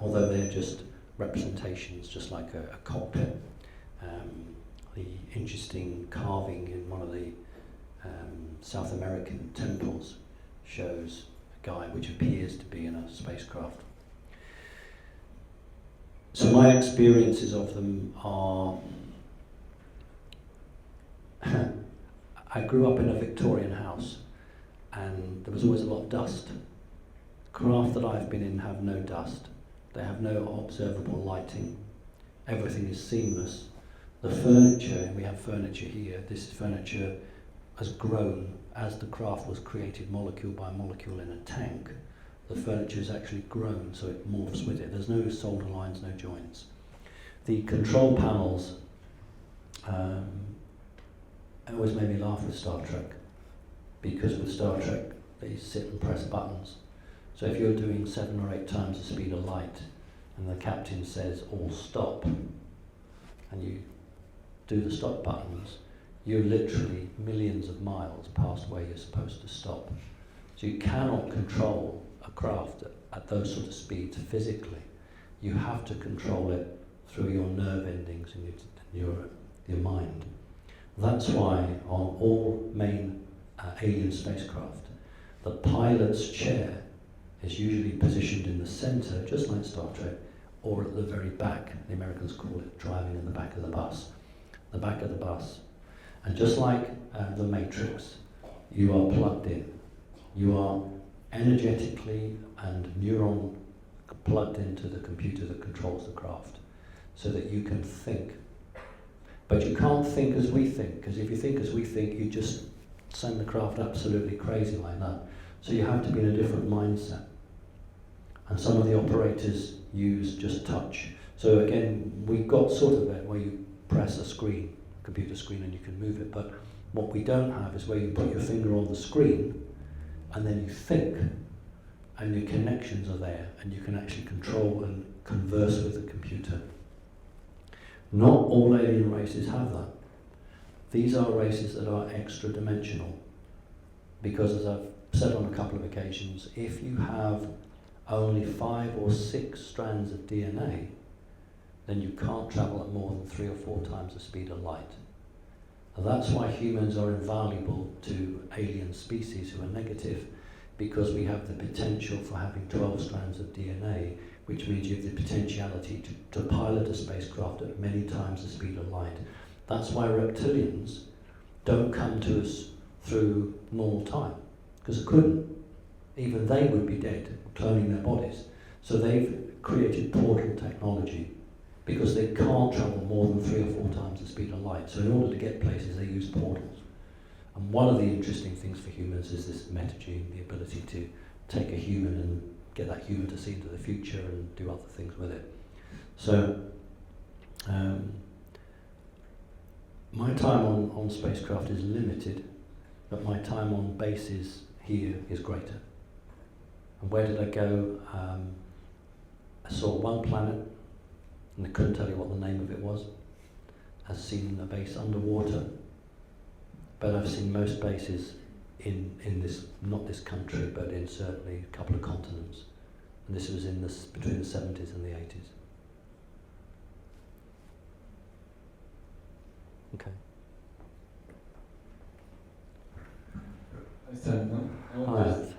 although they're just representations, just like a cockpit. The interesting carving in one of the South American temples shows a guy which appears to be in a spacecraft. So my experiences of them are, I grew up in a Victorian house, and there was always a lot of dust. Craft that I've been in have no dust. They have no observable lighting. Everything is seamless. The furniture, and we have furniture here, this furniture has grown as the craft was created molecule by molecule in a tank. The furniture has actually grown, so it morphs with it. There's no solder lines, no joints. The control panels, it always made me laugh with Star Trek, because with Star Trek they sit and press buttons. So if you're doing 7 or 8 times the speed of light and the captain says all stop, and you do the stop buttons, you're literally millions of miles past where you're supposed to stop. So you cannot control a craft at those sort of speeds physically. You have to control it through your nerve endings and your mind. That's why on all main alien spacecraft, the pilot's chair is usually positioned in the center, just like Star Trek, or at the very back. The Americans call it driving in the back of the bus. The back of the bus. And just like the Matrix, you are plugged in. You are energetically and neuron plugged into the computer that controls the craft, so that you can think. But you can't think as we think, because if you think as we think, you just send the craft absolutely crazy like that. So you have to be in a different mindset. And some of the operators use just touch. So again, we've got sort of it where you press a screen, computer screen, and you can move it, but what we don't have is where you put your finger on the screen and then you think, and your connections are there, and you can actually control and converse with the computer. Not all alien races have that. These are races that are extra dimensional, because as I've said on a couple of occasions, if you have only 5 or 6 strands of DNA, then you can't travel at more than 3 or 4 times the speed of light. And that's why humans are invaluable to alien species who are negative, because we have the potential for having 12 strands of DNA, which means you have the potentiality to pilot a spacecraft at many times the speed of light. That's why reptilians don't come to us through normal time, because they couldn't. Even they would be dead, cloning their bodies. So they've created portal technology, because they can't travel more than 3 or 4 times the speed of light. So in order to get places, they use portals. And one of the interesting things for humans is this metagene, the ability to take a human and get that human to see into the future and do other things with it. So my time on spacecraft is limited, but my time on bases here is greater. And where did I go? I saw one planet, and I couldn't tell you what the name of it was. I've seen a base underwater, but I've seen most bases in this, not this country, but in certainly a couple of continents. And this was in this, between the 70s and the 80s. Okay. Hi, Simon. I want to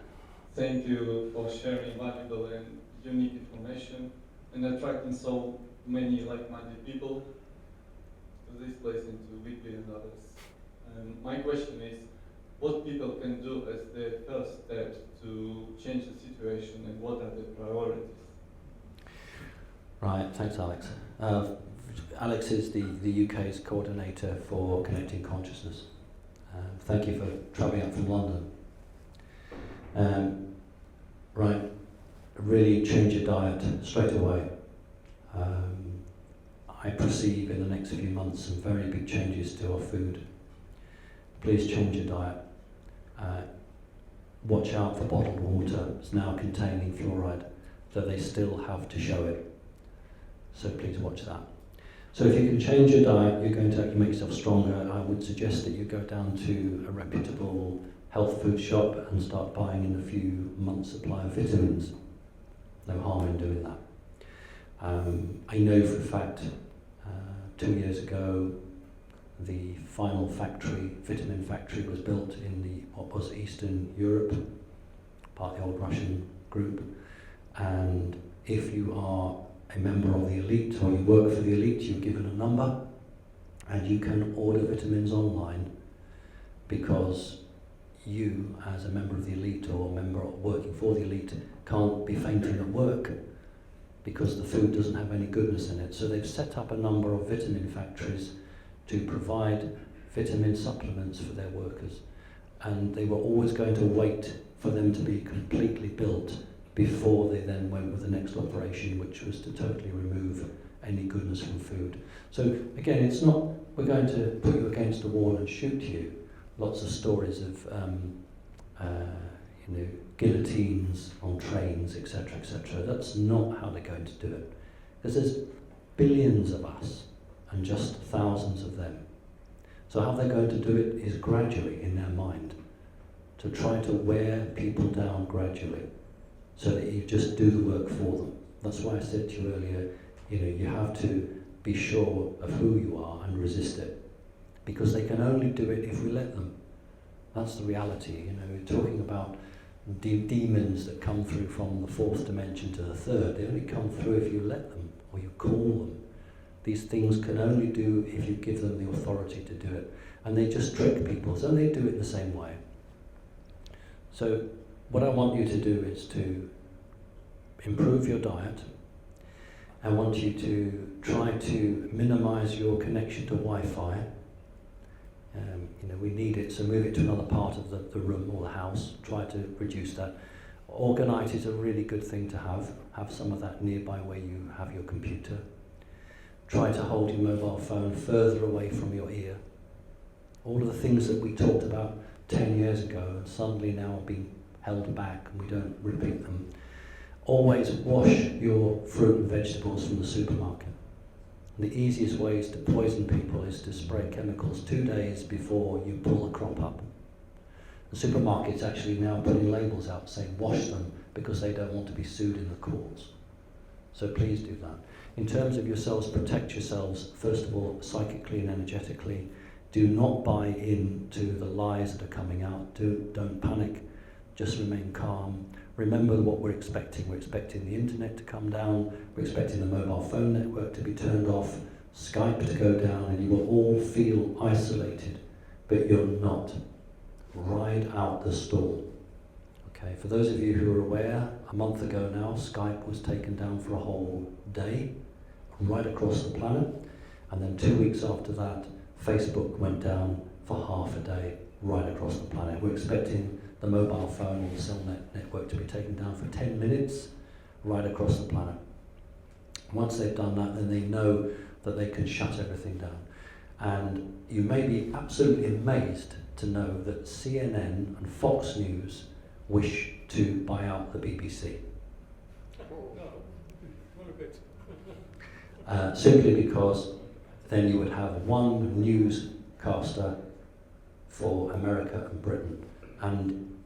thank you for sharing valuable and unique information and attracting so many like-minded people to this place and to Whitby and others. My question is, what people can do as their first step to change the situation, and what are the priorities? Right, thanks Alex. Alex is the UK's coordinator for Connecting Consciousness. Thank you for travelling up from London. Right, really change your diet straight away. I perceive in the next few months some very big changes to our food. Please change your diet. Watch out for bottled water. It's now containing fluoride, though they still have to show it. So please watch that. So if you can change your diet, you're going to actually make yourself stronger. I would suggest that you go down to a reputable health food shop and start buying in a few months' supply of vitamins. No harm in doing that. I know for a fact 2 years ago the final factory, vitamin factory, was built in what was Eastern Europe, part of the old Russian group. And if you are a member of the elite or you work for the elite, you're given a number and you can order vitamins online, because you, as a member of the elite or a member working for the elite, can't be fainting at work because the food doesn't have any goodness in it. So they've set up a number of vitamin factories to provide vitamin supplements for their workers. And they were always going to wait for them to be completely built before they then went with the next operation, which was to totally remove any goodness from food. So again, it's not, we're going to put you against a wall and shoot you. Lots of stories of guillotines on trains, etc., etc. That's not how they're going to do it. Because there's billions of us and just thousands of them. So how they're going to do it is gradually in their mind, to try to wear people down gradually, so that you just do the work for them. That's why I said to you earlier, you have to be sure of who you are and resist it, because they can only do it if we let them. That's the reality. We're talking about demons that come through from the 4th dimension to the 3rd. They only come through if you let them or you call them. These things can only do if you give them the authority to do it. And they just trick people, so they do it the same way. So what I want you to do is to improve your diet. I want you to try to minimize your connection to Wi-Fi. We need it, so move it to another part of the room or the house. Try to reduce that. Orgonite is a really good thing to have. Have some of that nearby where you have your computer. Try to hold your mobile phone further away from your ear. All of the things that we talked about 10 years ago and suddenly now are being held back and we don't repeat them. Always wash your fruit and vegetables from the supermarket. The easiest ways to poison people is to spray chemicals 2 days before you pull the crop up. The supermarkets actually now putting labels out saying wash them because they don't want to be sued in the courts. So please do that. In terms of yourselves, protect yourselves, first of all, psychically and energetically. Do not buy into the lies that are coming out. Don't panic. Just remain calm. Remember what we're expecting. We're expecting the internet to come down. We're expecting the mobile phone network to be turned off, Skype to go down, and you will all feel isolated. But you're not. Ride out the storm. Okay, for those of you who are aware, a month ago now, Skype was taken down for a whole day, right across the planet. And then 2 weeks after that, Facebook went down for half a day, right across the planet. We're expecting the mobile phone or the cell network to be taken down for 10 minutes, right across the planet. Once they've done that, then they know that they can shut everything down. And you may be absolutely amazed to know that CNN and Fox News wish to buy out the BBC. Oh, no, not a bit. Simply because then you would have one newscaster for America and Britain. And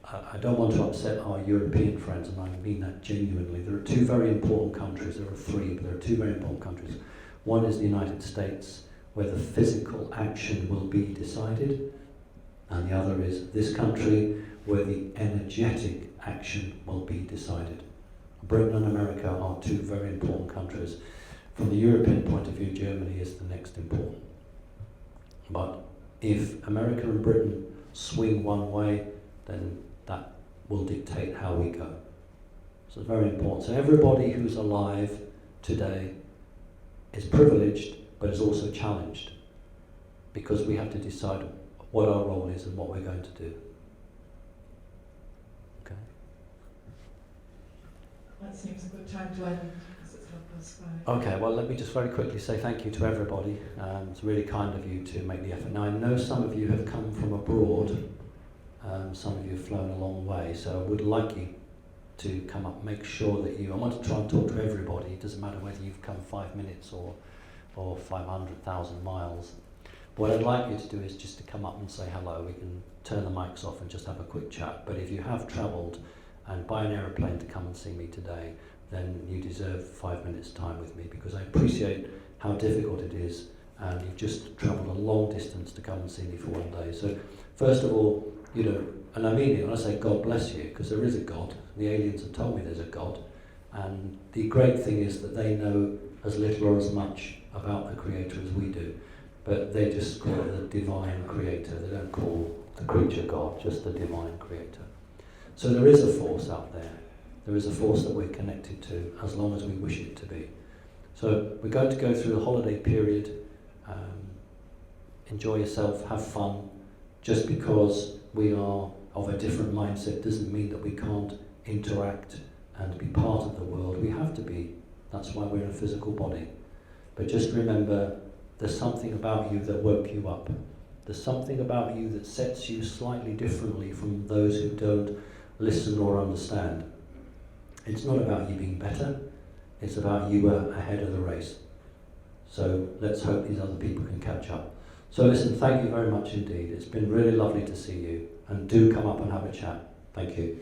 I don't want to upset our European friends, and I mean that genuinely. There are two very important countries, there are three, but there are two very important countries. One is the United States, where the physical action will be decided, and the other is this country, where the energetic action will be decided. Britain and America are two very important countries. From the European point of view, Germany is the next important. But if America and Britain swing one way, then that will dictate how we go. So it's very important. So everybody who's alive today is privileged, but is also challenged, because we have to decide what our role is and what we're going to do. Okay. That seems a good time to end, because it's 5:30. Okay, well, let me just very quickly say thank you to everybody. It's really kind of you to make the effort. Now, I know some of you have come from abroad. Some of you have flown a long way, so I would like you to come up, make sure that I want to try and talk to everybody. It doesn't matter whether you've come 5 minutes or 500,000 miles. What I'd like you to do is just to come up and say hello. We can turn the mics off and just have a quick chat. But if you have travelled and by an aeroplane to come and see me today, then you deserve 5 minutes time with me, because I appreciate how difficult it is, and you've just travelled a long distance to come and see me for one day. So first of all, and I mean it when I say God bless you, because there is a God. The aliens have told me there's a God, and the great thing is that they know as little or as much about the Creator as we do, but they just call it the divine Creator. They don't call the creature God, just the divine Creator. So there is a force out there. There is a force that we're connected to, as long as we wish it to be. So we're going to go through the holiday period. Enjoy yourself, have fun. Just because we are of a different mindset doesn't mean that we can't interact and be part of the world. We have to be. That's why we're in a physical body. But just remember, there's something about you that woke you up. There's something about you that sets you slightly differently from those who don't listen or understand. It's not about you being better, it's about you ahead of the race. So let's hope these other people can catch up. So listen, thank you very much indeed. It's been really lovely to see you, and do come up and have a chat. Thank you.